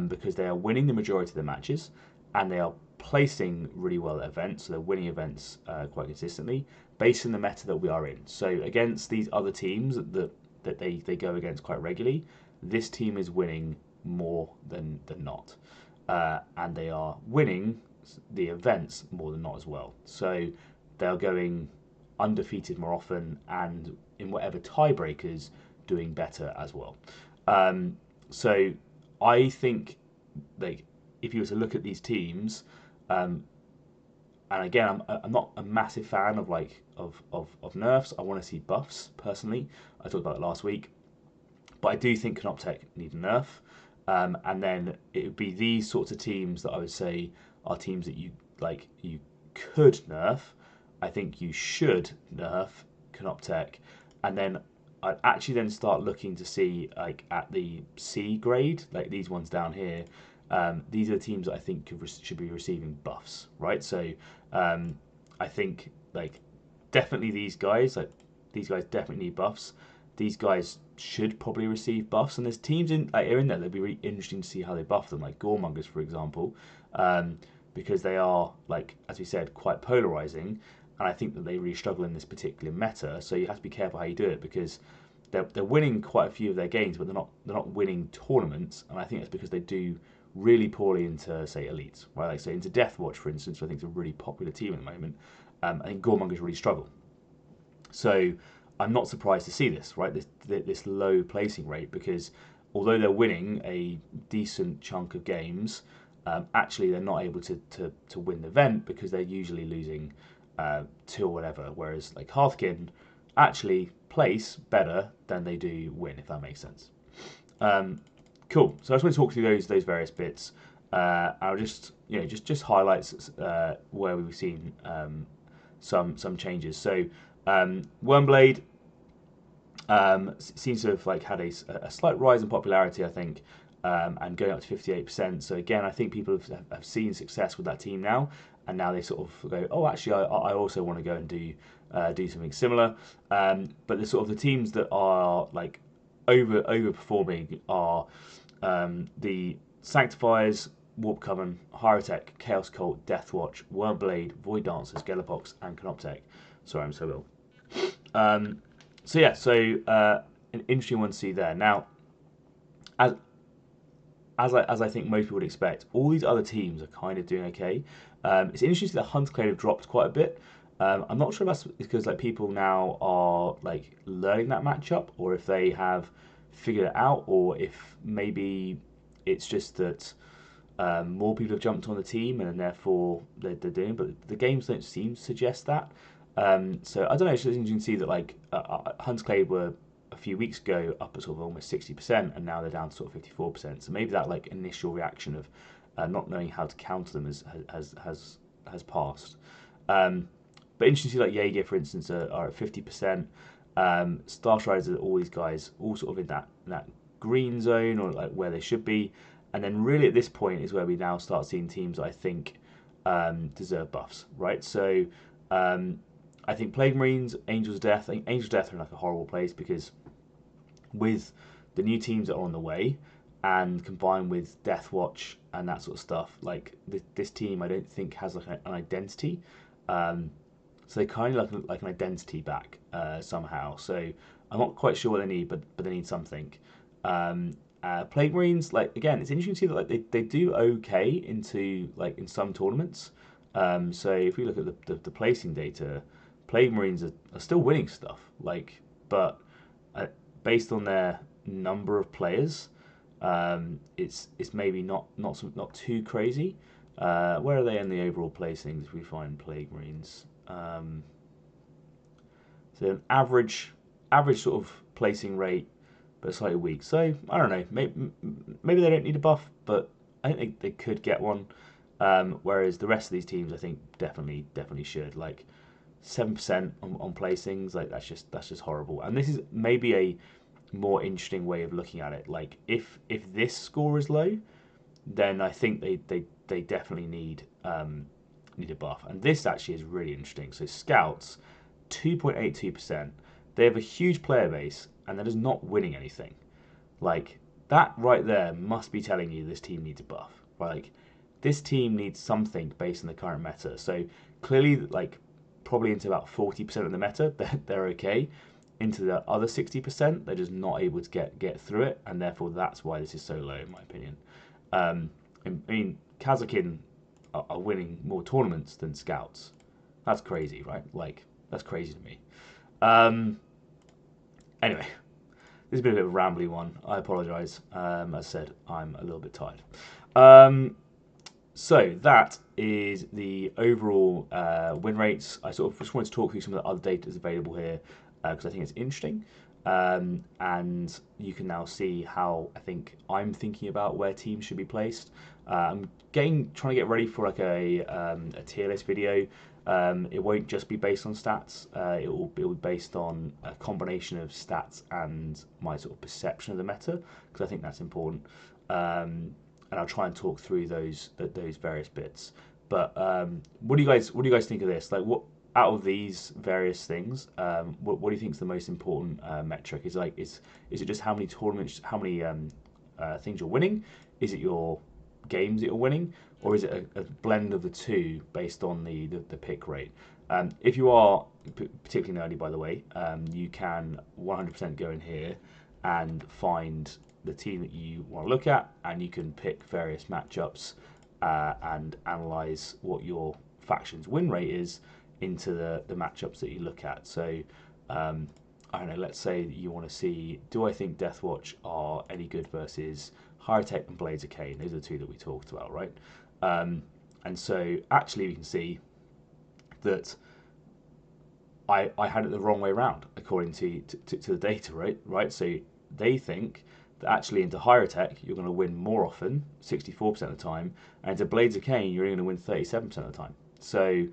because they are winning the majority of the matches, and they are placing really well at events, so they're winning events quite consistently based on the meta that we are in. So against these other teams that they go against quite regularly, this team is winning more than not, and they are winning the events more than not as well. So they are going undefeated more often, and in whatever tiebreakers doing better as well. So I think, like, if you were to look at these teams, and again, I'm not a massive fan of nerfs. I want to see buffs personally. I talked about it last week, but I do think Canoptek need a nerf, and then it would be these sorts of teams that I would say are teams that you could nerf. I think you should nerf Canoptek, and then I'd actually then start looking to see, like, at the C grade, like these ones down here. These are the teams that I think should be receiving buffs, right? So I think, like, definitely these guys definitely need buffs. These guys should probably receive buffs, and there's teams are in there that'd be really interesting to see how they buff them, like Goremongers, for example, because they are, like, as we said, quite polarizing, and I think that they really struggle in this particular meta. So you have to be careful how you do it, because they're winning quite a few of their games, but they're not winning tournaments, and I think that's because they do really poorly into, say, elites, right? Like, say, into Deathwatch, for instance, which I think is a really popular team at the moment. I think Goremongers really struggle. So I'm not surprised to see this, right? This low placing rate, because although they're winning a decent chunk of games, actually they're not able to win the event, because they're usually losing 2 or whatever. Whereas, like, Hearthkin, actually place better than they do win, if that makes sense. Cool. So I just want to talk through those various bits. I'll just just highlights where we've seen some changes. So Wormblade seems to have like had a slight rise in popularity, I think, and going up to 58%. So again, I think people have seen success with that team now, and now they sort of go, oh, actually, I also want to go and do something similar. But the sort of the teams that are like overperforming are the Sanctifiers, Warp Coven, Hierotech, Chaos Cult, Deathwatch, Wormblade, Void Dancers, Gelapox, and Canoptek. Sorry, I'm so ill. So yeah, an interesting one to see there. Now, as I think most people would expect, all these other teams are kind of doing okay. It's interesting to see that Hunterclade have dropped quite a bit. I'm not sure if that's because like people now are like learning that matchup, or if they have figured it out, or if maybe it's just that more people have jumped on the team and therefore they're doing. But the games don't seem to suggest that. So I don't know. It's just interesting to see that like Hunterclade were a few weeks ago up at sort of almost 60%, and now they're down to sort of 54%. So maybe that like initial reaction of not knowing how to counter them has passed. But interesting to see like Jaeger, for instance, are at 50%. Starstriders, all these guys, all sort of in that green zone, or like where they should be. And then really at this point is where we now start seeing teams that I think deserve buffs, right? So I think Plague Marines, Angels of Death. I think Angels of Death are in like a horrible place because with the new teams that are on the way, and combined with Deathwatch and that sort of stuff, like this team I don't think has like an identity. So they kind of like an identity back somehow. So I'm not quite sure what they need, but they need something. Plague Marines, like again, it's interesting to see that like they do okay into like in some tournaments. So if we look at the placing data, Plague Marines are still winning stuff. Like, but based on their number of players, it's maybe not too crazy. Where are they in the overall placings? If we find Plague Marines, so an average sort of placing rate, but slightly weak. So I don't know. Maybe they don't need a buff, but I think they could get one. Whereas the rest of these teams, I think definitely should. Like 7% on placings, like that's just horrible. And this is maybe a more interesting way of looking at it. Like if this score is low, then I think they definitely need a buff. And this actually is really interesting. So Scouts, 2.82%. They have a huge player base, and they're just not winning anything. Like that right there must be telling you this team needs a buff. Like this team needs something based on the current meta. So clearly, like probably into about 40% of the meta, they're okay. Into the other 60%, they're just not able to get through it, and therefore that's why this is so low, in my opinion. I mean, Kazakin are winning more tournaments than Scouts. That's crazy, right? Like that's crazy to me. Anyway, this has been a bit of a rambly one. I apologise. As I said, I'm a little bit tired. So that is the overall win rates. I sort of just wanted to talk through some of the other data that's available here because I think it's interesting. And you can now see how I think I'm thinking about where teams should be placed. I'm trying to get ready for like a tier list video. It won't just be based on stats. It will be based on a combination of stats and my sort of perception of the meta, because I think that's important. And I'll try and talk through those various bits. But what do you guys think of this? Like, what out of these various things, what do you think is the most important metric? Is it just how many tournaments, how many things you're winning? Is it your games that you're winning, or is it a blend of the two based on the pick rate? If you are particularly nerdy, by the way, you can 100% go in here and find the team that you want to look at, and you can pick various matchups and analyze what your faction's win rate is into the matchups that you look at. So I don't know, let's say you want to see, do I think Deathwatch are any good versus Hierotech and Blades of Khaine? Those are the two that we talked about, right? And so actually we can see that I had it the wrong way around according to the data, right? So they think that actually into higher tech you're going to win more often, 64% of the time, and into Blades of Khaine you're only going to win 37% of the time. So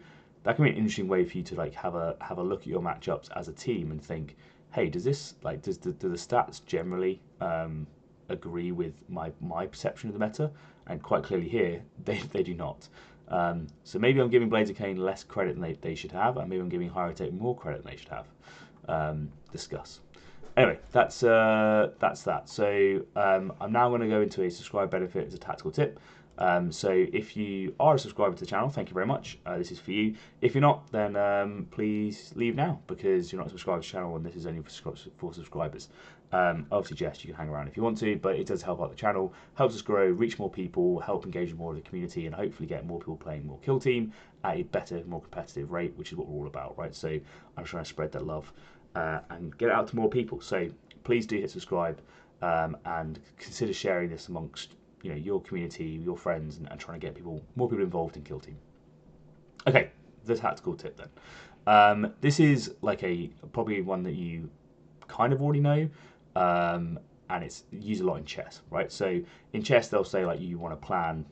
that can be an interesting way for you to like have a look at your matchups as a team and think, hey, does this like do the stats generally agree with my perception of the meta? And quite clearly here they do not. So maybe I'm giving Blades of Khaine less credit than they should have, and maybe I'm giving Higher Tech more credit than they should have. Discuss. Anyway, that's that. So I'm now going to go into a subscribe benefit as a tactical tip. So if you are a subscriber to the channel, thank you very much. This is for you. If you're not, then please leave now because you're not subscribed to the channel and this is only for subscribers. Obviously, Jess, you can hang around if you want to, but it does help out the channel, helps us grow, reach more people, help engage more of the community, and hopefully get more people playing more Killteam at a better, more competitive rate, which is what we're all about, right? So I'm trying to spread that love and get it out to more people. So please do hit subscribe and consider sharing this amongst your community, your friends, and trying to get more people involved in Killteam. Okay, the tactical tip then. This is like probably one that you kind of already know, and it's used a lot in chess, right? So in chess they'll say like you want to plan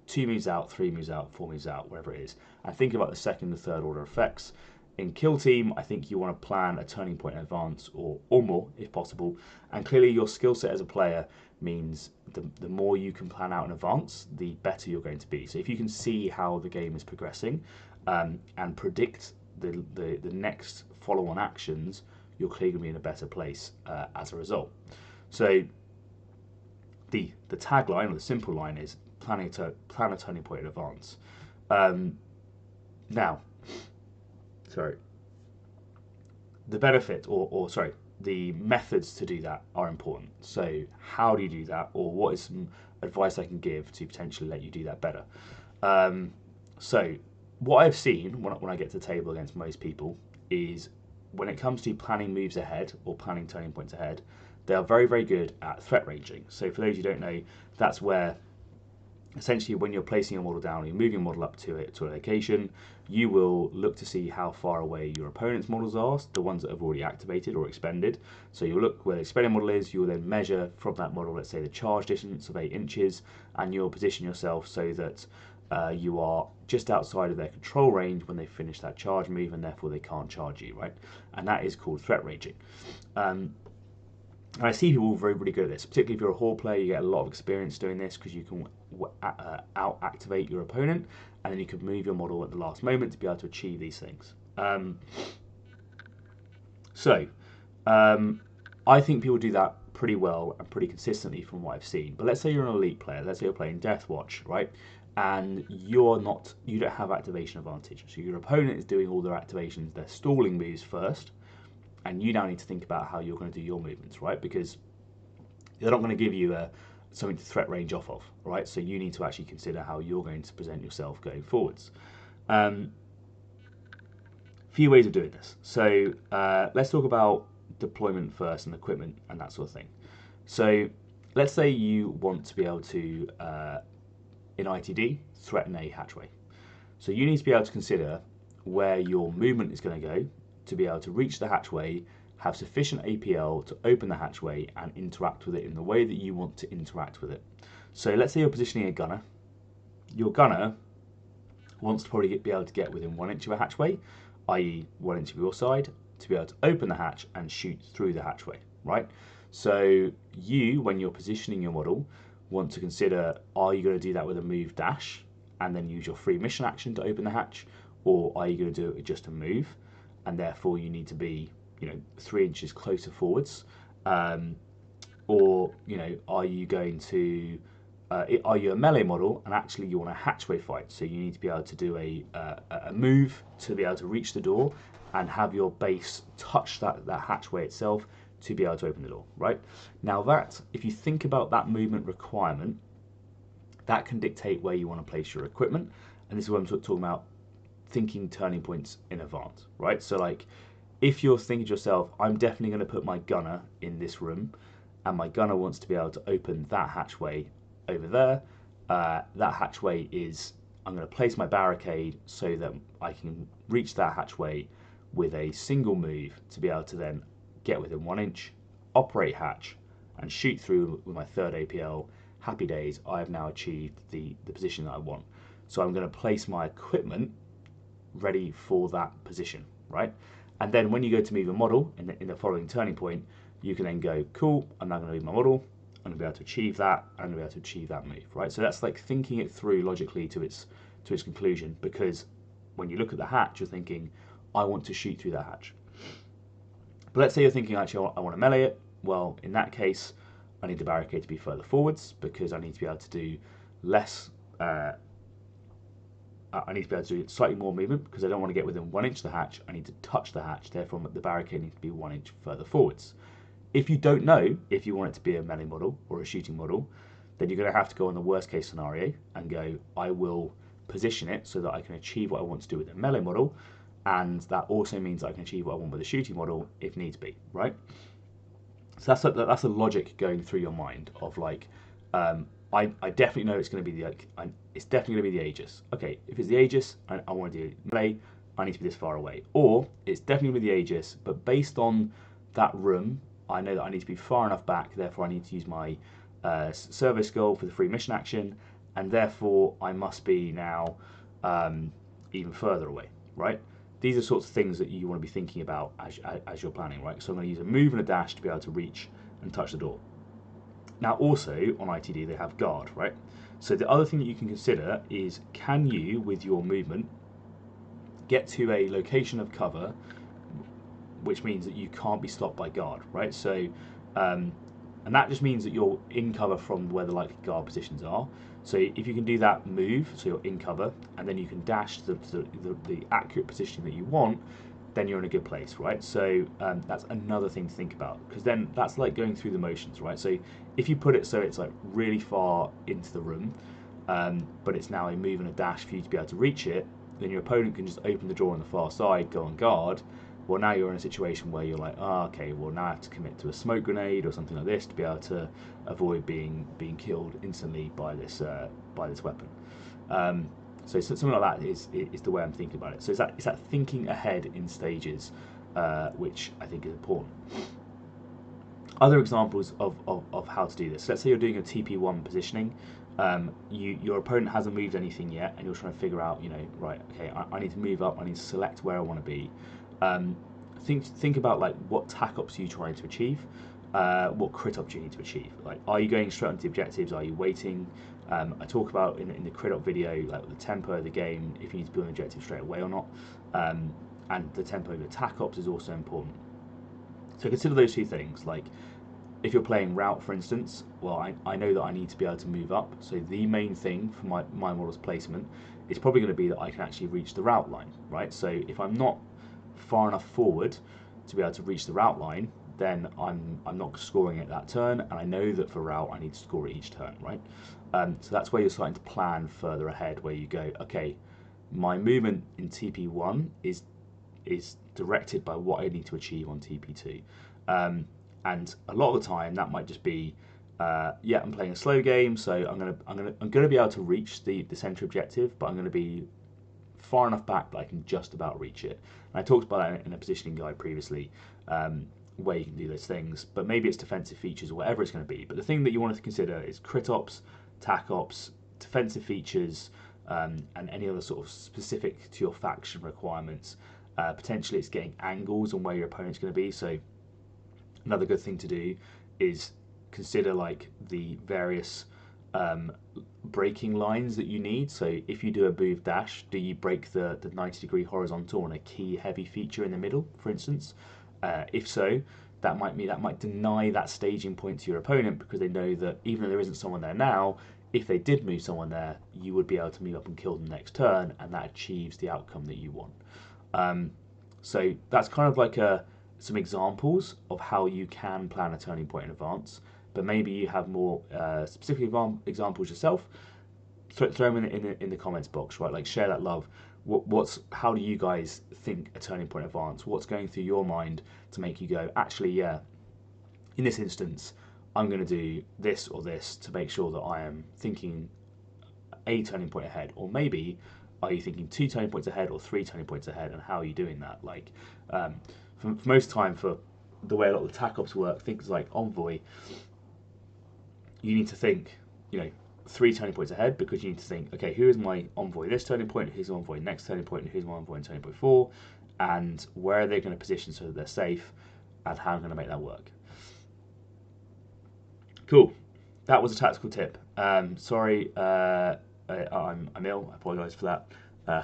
2 moves out, 3 moves out, 4 moves out, wherever it is, and think about the second and third order effects. In Killteam, I think you want to plan a turning point in advance or more if possible, and clearly your skill set as a player means the more you can plan out in advance, the better you're going to be. So if you can see how the game is progressing and predict the next follow-on actions, you're clearly going to be in a better place as a result. So the tagline or the simple line is plan a turning point in advance. Now, sorry, the benefit or sorry, the methods to do that are important. So how do you do that, or what is some advice I can give to potentially let you do that better? So what I've seen when I get to the table against most people is when it comes to planning moves ahead or planning turning points ahead, they are very, very good at threat ranging. So for those who don't know, that's where essentially when you're placing your model down, you're moving your model up to a location, you will look to see how far away your opponent's models are, the ones that have already activated or expended. So you'll look where the expended model is, you will then measure from that model, let's say the charge distance of 8 inches, and you'll position yourself so that you are just outside of their control range when they finish that charge move, and therefore they can't charge you, right? And that is called threat ranging. And I see people very, really good at this, particularly if you're a hall player. You get a lot of experience doing this because you can out-activate your opponent, and then you can move your model at the last moment to be able to achieve these things. I think people do that pretty well and pretty consistently from what I've seen. But let's say you're an elite player. Let's say you're playing Deathwatch, right? And you don't have activation advantage. So your opponent is doing all their activations. They're stalling moves first. And you now need to think about how you're going to do your movements, right? Because they're not going to give you something to threat range off of, right? So you need to actually consider how you're going to present yourself going forwards. Few ways of doing this. So let's talk about deployment first and equipment and that sort of thing. So let's say you want to be able to, in ITD, threaten a hatchway. So you need to be able to consider where your movement is going to go to be able to reach the hatchway, have sufficient APL to open the hatchway and interact with it in the way that you want to interact with it. So let's say you're positioning a gunner. Your gunner wants to probably be able to get within 1 inch of a hatchway, i.e. 1 inch of your side, to be able to open the hatch and shoot through the hatchway, right? So you, when you're positioning your model, want to consider, are you going to do that with a move dash and then use your free mission action to open the hatch, or are you going to do it with just a move? And therefore you need to be 3 inches closer forwards, or are you going to are you a melee model and actually you want a hatchway fight, so you need to be able to do a move to be able to reach the door and have your base touch that hatchway itself to be able to open the door, right? Now that, if you think about that movement requirement, that can dictate where you want to place your equipment, and this is what I'm talking about, thinking turning points in advance, right? So like, if you're thinking to yourself, I'm definitely going to put my gunner in this room, and my gunner wants to be able to open that hatchway over there, that hatchway is, I'm going to place my barricade so that I can reach that hatchway with a single move to be able to then get within 1 inch, operate hatch, and shoot through with my third APL. Happy days, I have now achieved the position that I want. So I'm going to place my equipment ready for that position, right? And then when you go to move a model in the following turning point, you can then go, cool, I'm now going to move my model, I'm going to be able to achieve that, I'm going to be able to achieve that move, right? So that's like thinking it through logically to its conclusion, because when you look at the hatch, you're thinking, I want to shoot through that hatch. But let's say you're thinking, actually, I want to melee it. Well, in that case, I need the barricade to be further forwards because I need to be able to do less. I need to be able to do slightly more movement because I don't want to get within 1 inch of the hatch. I need to touch the hatch. Therefore, the barricade needs to be 1 inch further forwards. If you don't know if you want it to be a melee model or a shooting model, then you're going to have to go on the worst case scenario and go, I will position it so that I can achieve what I want to do with a melee model, and that also means I can achieve what I want with a shooting model if needs be, right? So that's a logic going through your mind of like, I definitely know it's going to be it's definitely going to be the Aegis. Okay, if it's the Aegis, I want to do melee, I need to be this far away. Or it's definitely going to be the Aegis, but based on that room, I know that I need to be far enough back. Therefore, I need to use my service goal for the free mission action, and therefore I must be now even further away, right? These are sorts of things that you want to be thinking about as you're planning, right? So I'm going to use a move and a dash to be able to reach and touch the door. Now also on ITD they have guard, right? So the other thing that you can consider is, can you, with your movement, get to a location of cover, which means that you can't be stopped by guard, right? So, and that just means that you're in cover from where the likely guard positions are. So if you can do that move, so you're in cover, and then you can dash the accurate position that you want, then you're in a good place, right? So that's another thing to think about, because then that's like going through the motions, right? So if you put it so it's like really far into the room, but it's now a move and a dash for you to be able to reach it, then your opponent can just open the door on the far side, go on guard. Well, now you're in a situation where you're like, oh, okay, well now I have to commit to a smoke grenade or something like this to be able to avoid being killed instantly by this weapon. So something like that is the way I'm thinking about it. So it's that thinking ahead in stages, which I think is important. Other examples of how to do this. Let's say you're doing a TP1 positioning. Your opponent hasn't moved anything yet, and you're trying to figure out, right, okay, I need to move up, I need to select where I want to be. Think about like what tac ops are you trying to achieve, what crit ops you need to achieve. Like, are you going straight onto the objectives? Are you waiting? I talk about in the crit op video, like the tempo of the game, if you need to build an objective straight away or not, and the tempo of the tac ops is also important. So consider those two things. Like, if you're playing route, for instance, well, I know that I need to be able to move up. So the main thing for my model's placement is probably going to be that I can actually reach the route line, right? So if I'm not far enough forward to be able to reach the route line, then I'm not scoring it that turn, and I know that for route I need to score it each turn, right? So that's where you're starting to plan further ahead, where you go, okay, my movement in TP1 is directed by what I need to achieve on TP2, and a lot of the time that might just be, yeah, I'm playing a slow game, so I'm gonna be able to reach the center objective, but I'm gonna be far enough back that I can just about reach it. And I talked about that in a positioning guide previously, where you can do those things, but maybe it's defensive features or whatever it's going to be. But the thing that you want to consider is crit ops, tac ops, defensive features, and any other sort of specific to your faction requirements. Potentially it's getting angles on where your opponent's going to be. So another good thing to do is consider like the various breaking lines that you need. So if you do a move dash, do you break the 90-degree horizontal on a key heavy feature in the middle, for instance? If so, that might deny that staging point to your opponent, because they know that even though there isn't someone there now, if they did move someone there, you would be able to move up and kill them next turn, and that achieves the outcome that you want. So that's kind of like some examples of how you can plan a turning point in advance. But maybe you have more specific examples yourself. Throw them in the comments box, right? Like, share that love. How do you guys think a turning point in advance? What's going through your mind to make you go, actually, yeah, in this instance, I'm going to do this or this to make sure that I am thinking a turning point ahead, or maybe Are you thinking 2 turning points ahead or 3 turning points ahead, and how are you doing that? Like, for most time, for the way a lot of the TAC ops work, things like Envoy, you need to think, 3 turning points ahead, because you need to think, okay, who is my Envoy this turning point, who's my Envoy next turning point, and who's my Envoy in turning point 4, and where are they going to position so that they're safe, and how I'm going to make that work. Cool. That was a tactical tip. Sorry, I'm ill. I apologise for that.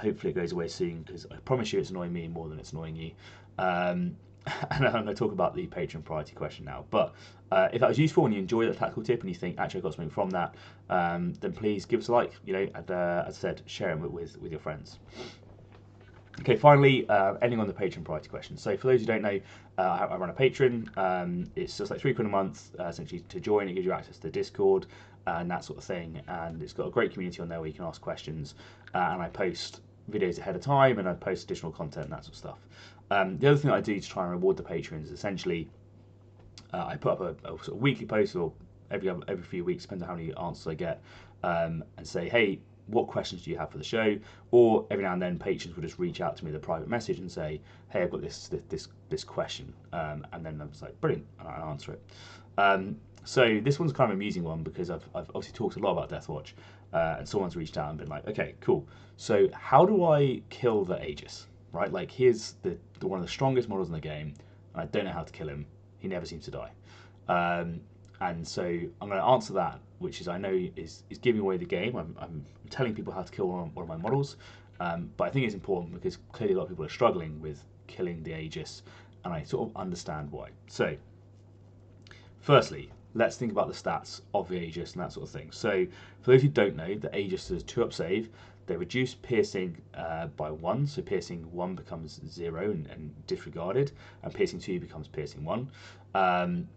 Hopefully it goes away soon, because I promise you it's annoying me more than it's annoying you. And I'm going to talk about the Patreon priority question now. But if that was useful and you enjoyed that tactical tip and you think, actually I got something from that, then please give us a like. And as I said, share it with your friends. Okay, finally, ending on the Patreon priority question. So for those who don't know, I run a Patreon. It's just like £3 a month, essentially, to join. It gives you access to Discord and that sort of thing. And it's got a great community on there where you can ask questions. And I post videos ahead of time, and I post additional content and that sort of stuff. The other thing that I do to try and reward the patrons is essentially I put up a sort of weekly post, or every few weeks, depends on how many answers I get, and say, hey, what questions do you have for the show? Or every now and then patrons will just reach out to me with a private message and say, hey, I've got this question, and then I'm just like, brilliant, and I'll answer it. So this one's kind of an amusing one, because I've obviously talked a lot about Deathwatch, and someone's reached out and been like, okay, cool, so how do I kill the Aegis? Right, like, here's the one of the strongest models in the game, and I don't know how to kill him. He never seems to die. And so I'm going to answer that, which is, I know is giving away the game. I'm telling people how to kill one of my models, but I think it's important because clearly a lot of people are struggling with killing the Aegis, and I sort of understand why. So, firstly, let's think about the stats of the Aegis and that sort of thing. So, for those who don't know, the Aegis has 2-up save. They reduce piercing by 1, so piercing 1 becomes 0 and disregarded, and piercing 2 becomes piercing 1.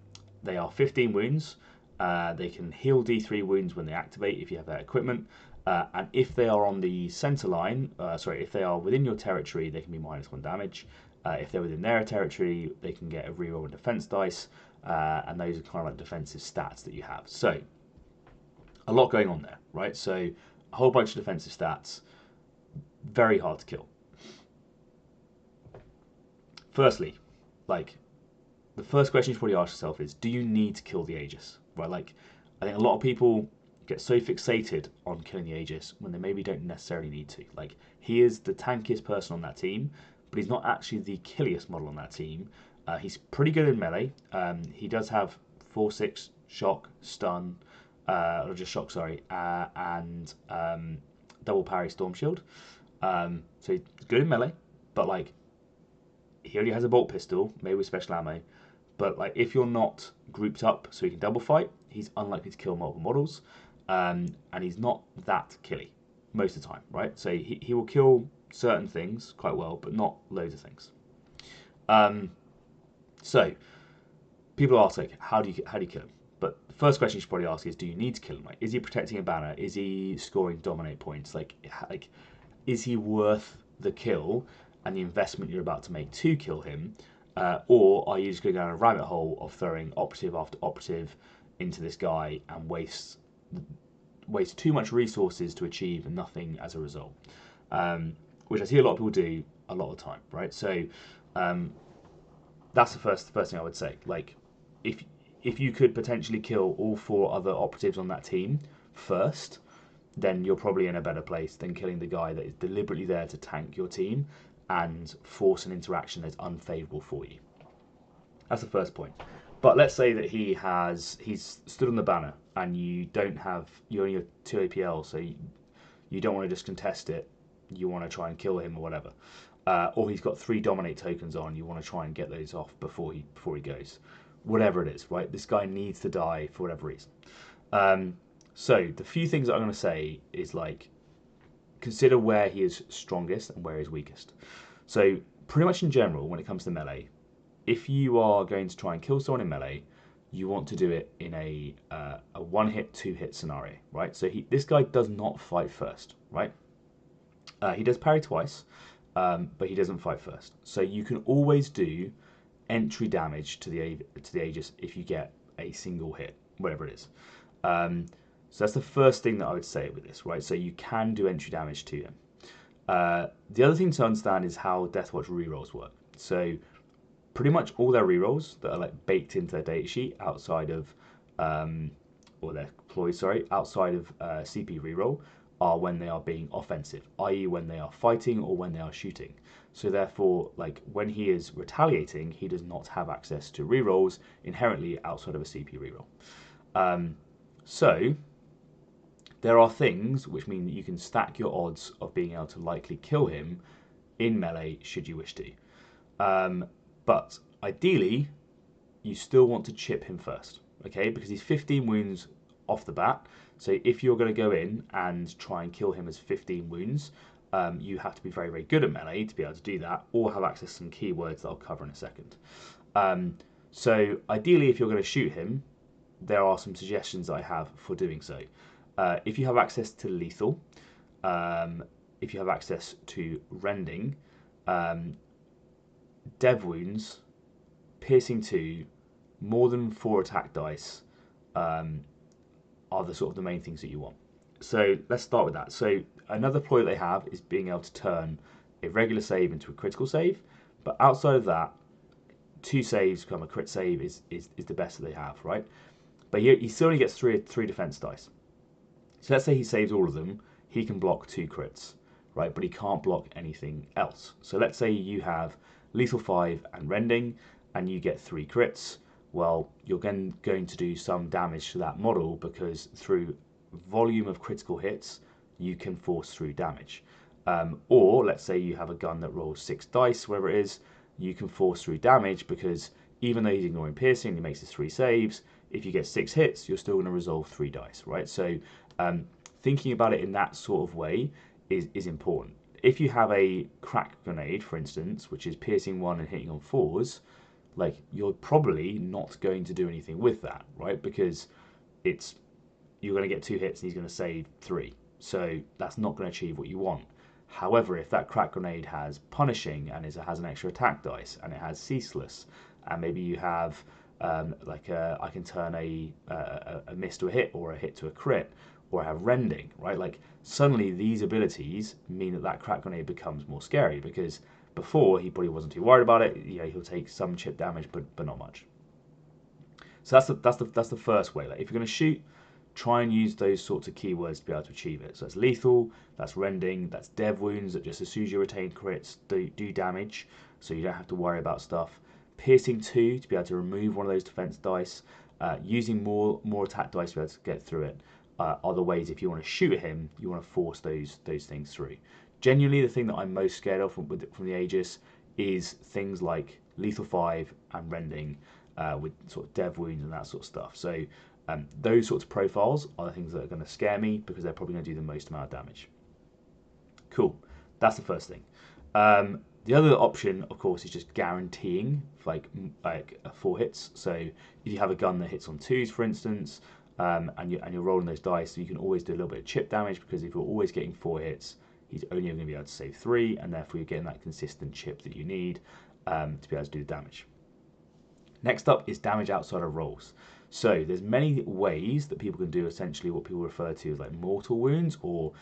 They are 15 wounds. They can heal D3 wounds when they activate if you have that equipment, and if they are on the center line, if they are within your territory, they can be -1 damage. If they're within their territory, they can get a reroll and defense dice, and those are kind of like defensive stats that you have. So, a lot going on there, right? So, a whole bunch of defensive stats, very hard to kill. Firstly, like, the first question you should probably ask yourself is, do you need to kill the Aegis? Right, like, I think a lot of people get so fixated on killing the Aegis when they maybe don't necessarily need to. Like, he is the tankiest person on that team, but he's not actually the killiest model on that team. He's pretty good in melee. He does have 4/6 shock, stun, or just shock, sorry, and double parry storm shield. So he's good in melee, but like, he only has a bolt pistol, maybe with special ammo. But like, if you're not grouped up so he can double fight, he's unlikely to kill multiple models, and he's not that killy most of the time, right? So he will kill certain things quite well, but not loads of things. So people ask, like, how do you kill him? But the first question you should probably ask is, do you need to kill him? Like, is he protecting a banner? Is he scoring dominate points? Like, is he worth the kill and the investment you're about to make to kill him? Or are you just going down a rabbit hole of throwing operative after operative into this guy and waste too much resources to achieve nothing as a result? Which I see a lot of people do a lot of the time, right? So that's the first thing I would say. Like, if you could potentially kill all 4 other operatives on that team first, then you're probably in a better place than killing the guy that is deliberately there to tank your team and force an interaction that's unfavourable for you. That's the first point. But let's say that he's stood on the banner and you only have 2 APL, so you don't want to just contest it. You want to try and kill him or whatever. Or he's got 3 dominate tokens on. You want to try and get those off before he goes. Whatever it is, right? This guy needs to die for whatever reason. So the few things that I'm going to say is, like, consider where he is strongest and where he is weakest. So pretty much in general, when it comes to melee, if you are going to try and kill someone in melee, you want to do it in a 1-hit, 2-hit scenario, right? So this guy does not fight first, right? He does parry twice, but he doesn't fight first. So you can always do entry damage to the Aegis if you get a single hit, whatever it is. So that's the first thing that I would say with this, right? So you can do entry damage to him. The other thing to understand is how Deathwatch rerolls work. So pretty much all their rerolls that are like baked into their datasheet outside of, or their ploys, sorry, outside of CP reroll are when they are being offensive, i.e. when they are fighting or when they are shooting. So therefore, like when he is retaliating, he does not have access to rerolls inherently outside of a CP reroll. So there are things which mean that you can stack your odds of being able to likely kill him in melee should you wish to. But ideally, you still want to chip him first, okay? Because he's 15 wounds off the bat. So if you're going to go in and try and kill him as 15 wounds, you have to be very, very good at melee to be able to do that, or have access to some keywords that I'll cover in a second. So ideally, if you're going to shoot him, there are some suggestions that I have for doing so. If you have access to lethal, if you have access to rending, dev wounds, piercing 2, more than 4 attack dice are the sort of the main things that you want. So let's start with that. So another ploy they have is being able to turn a regular save into a critical save, but outside of that, 2 saves become a crit save is the best that they have, right? But he still only gets 3 defense dice. So let's say he saves all of them, he can block 2 crits, right? But he can't block anything else. So let's say you have lethal 5 and rending, and you get 3 crits. Well, you're then going to do some damage to that model because through volume of critical hits, you can force through damage. Or let's say you have a gun that rolls 6 dice, whatever it is, you can force through damage because even though he's ignoring piercing, he makes his 3 saves. If you get 6 hits, you're still going to resolve 3 dice, right? So thinking about it in that sort of way is important. If you have a crack grenade, for instance, which is piercing 1 and hitting on 4s, like you're probably not going to do anything with that, right? Because you're going to get 2 hits and he's going to save 3. So that's not going to achieve what you want. However, if that crack grenade has punishing and has an extra attack dice and it has ceaseless, and maybe you have I can turn a miss to a hit or a hit to a crit, or I have rending, right? Like suddenly these abilities mean that crack grenade becomes more scary because before he probably wasn't too worried about it. You know, he'll take some chip damage, but not much. So that's the first way. Like if you're going to shoot, try and use those sorts of keywords to be able to achieve it. So that's lethal, that's rending, that's dev wounds that just as soon as you retain crits do damage, so you don't have to worry about stuff. Piercing 2 to be able to remove one of those defense dice. Using more attack dice to be able to get through it. Are the ways if you want to shoot him, you want to force those things through. Genuinely, the thing that I'm most scared of from the Aegis is things like lethal 5 and rending with sort of dev wounds and that sort of stuff. So those sorts of profiles are the things that are going to scare me because they're probably going to do the most amount of damage. Cool, that's the first thing. The other option, of course, is just guaranteeing like 4 hits. So if you have a gun that hits on 2s, for instance, and you're rolling those dice, so you can always do a little bit of chip damage because if you're always getting 4 hits, he's only going to be able to save 3, and therefore you're getting that consistent chip that you need to be able to do the damage. Next up is damage outside of rolls. So there's many ways that people can do essentially what people refer to as like mortal wounds or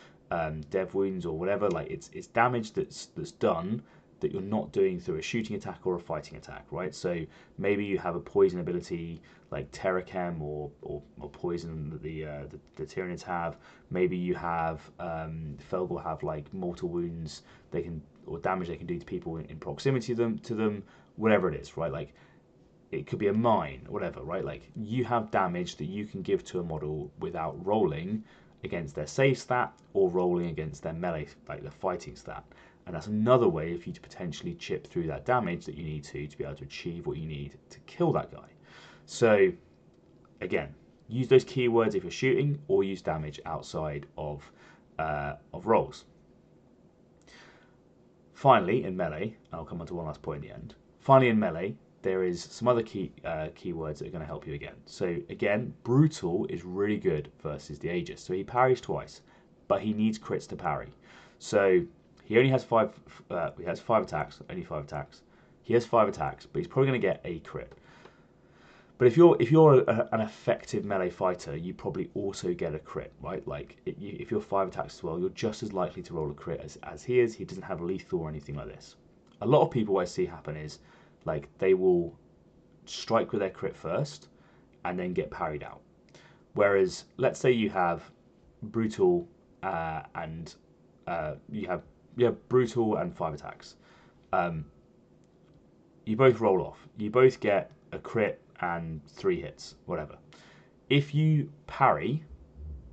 dev wounds or whatever. Like it's damage that's done that you're not doing through a shooting attack or a fighting attack, right? So maybe you have a poison ability like Terrachem or poison that the Tyranids have. Maybe you have Felg will have like mortal wounds or damage they can do to people in proximity to them, whatever it is, right? Like it could be a mine, whatever, right? Like you have damage that you can give to a model without rolling against their save stat or rolling against their melee, like the fighting stat. And that's another way for you to potentially chip through that damage that you need to be able to achieve what you need to kill that guy. So again, use those keywords if you're shooting, or use damage outside of rolls. Finally, in melee, and I'll come on to one last point at the end. Finally, in melee, there is some other keywords that are going to help you again. So again, brutal is really good versus the Aegis. So he parries twice, but he needs crits to parry. So he only has 5. He has 5 attacks. Only 5 attacks. He has 5 attacks, but he's probably going to get a crit. But if you're an effective melee fighter, you probably also get a crit, right? Like if you're 5 attacks as well, you're just as likely to roll a crit as he is. He doesn't have lethal or anything like this. A lot of people what I see happen is like they will strike with their crit first and then get parried out. Whereas let's say you have brutal and you have brutal and 5 attacks. You both roll off. You both get a crit and 3 hits, whatever. If you parry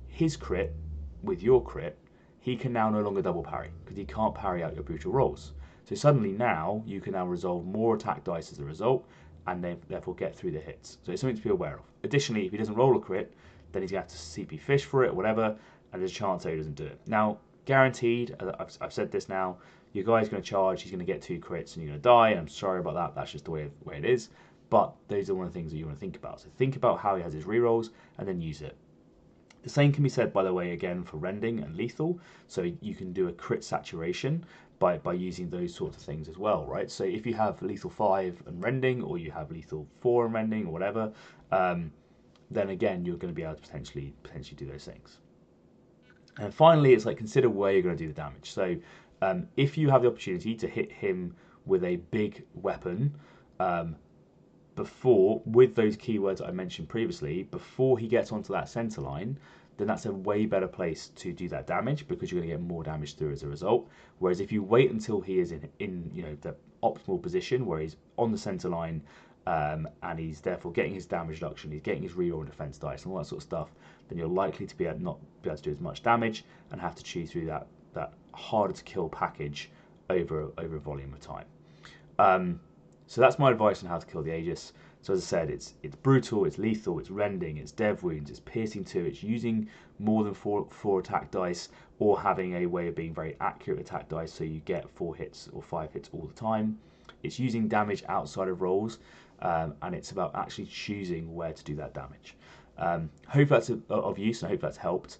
his crit with your crit, he can now no longer double parry because he can't parry out your brutal rolls. So suddenly now you can now resolve more attack dice as a result and therefore get through the hits. So it's something to be aware of. Additionally, if he doesn't roll a crit, then he's going to have to CP fish for it or whatever, and there's a chance that he doesn't do it. Now, guaranteed, I've said this now, your guy's going to charge, he's going to get 2 crits and you're going to die, and I'm sorry about that, that's just the way it is. But those are one of the things that you want to think about. So think about how he has his rerolls and then use it. The same can be said, by the way, again for rending and lethal. So you can do a crit saturation by using those sorts of things as well, right? So if you have lethal 5 and rending, or you have lethal 4 and rending, or whatever, then again you're going to be able to potentially do those things. And finally, it's like consider where you're going to do the damage. So if you have the opportunity to hit him with a big weapon, before, with those keywords I mentioned previously, before he gets onto that center line, then that's a way better place to do that damage because you're going to get more damage through as a result. Whereas if you wait until he is in the optimal position where he's on the center line and he's therefore getting his damage reduction, he's getting his reroll and defense dice and all that sort of stuff, then you're likely to not be able to do as much damage and have to chew through that harder to kill package over a volume of time. So that's my advice on how to kill the Aegis. So as I said, it's brutal, it's lethal, it's rending, it's dev wounds, it's piercing 2, it's using more than 4 attack dice, or having a way of being very accurate attack dice so you get 4 hits or 5 hits all the time. It's using damage outside of rolls, and it's about actually choosing where to do that damage. Hope that's of use, and I hope that's helped.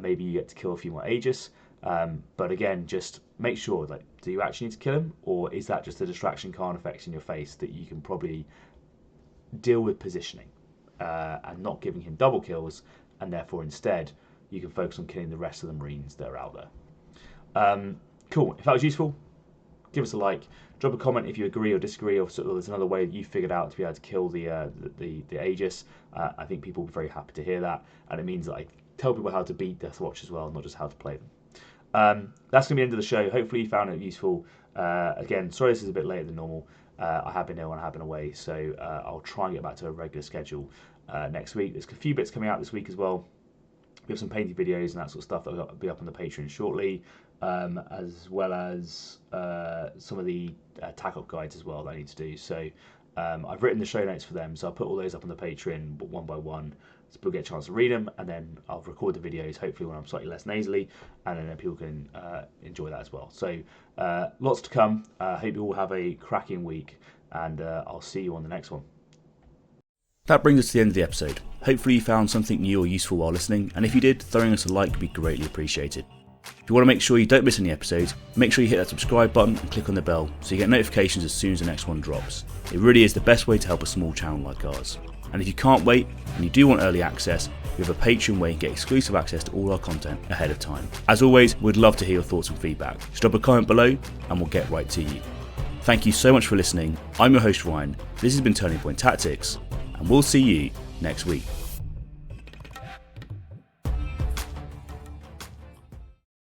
Maybe you get to kill a few more Aegis. But again, just make sure, like, do you actually need to kill him, or is that just a distraction card effect in your face that you can probably deal with positioning and not giving him double kills, and therefore instead you can focus on killing the rest of the Marines that are out there. Cool. If that was useful, give us a like. Drop a comment if you agree or disagree, or sort of there's another way that you figured out to be able to kill the Aegis. I think people will be very happy to hear that, and it means that I tell people how to beat Deathwatch as well, not just how to play them. That's going to be the end of the show. Hopefully you found it useful. Again, sorry this is a bit later than normal. I have been ill and I have been away, so I'll try and get back to a regular schedule next week. There's a few bits coming out this week as well. We have some painting videos and that sort of stuff that will be up on the Patreon shortly, as well as some of the tack-up guides as well that I need to do. So I've written the show notes for them, so I'll put all those up on the Patreon one by one, so people get a chance to read them, and then I'll record the videos, hopefully when I'm slightly less nasally, and then people can enjoy that as well. So lots to come. Hope you all have a cracking week, and I'll see you on the next one. That brings us to the end of the episode. Hopefully you found something new or useful while listening, and if you did, throwing us a like would be greatly appreciated. If you want to make sure you don't miss any episodes, make sure you hit that subscribe button and click on the bell so you get notifications as soon as the next one drops. It really is the best way to help a small channel like ours. And if you can't wait and you do want early access, we have a Patreon where you can get exclusive access to all our content ahead of time. As always, we'd love to hear your thoughts and feedback. Just drop a comment below and we'll get right to you. Thank you so much for listening. I'm your host Ryan, this has been Turning Point Tactics, and we'll see you next week.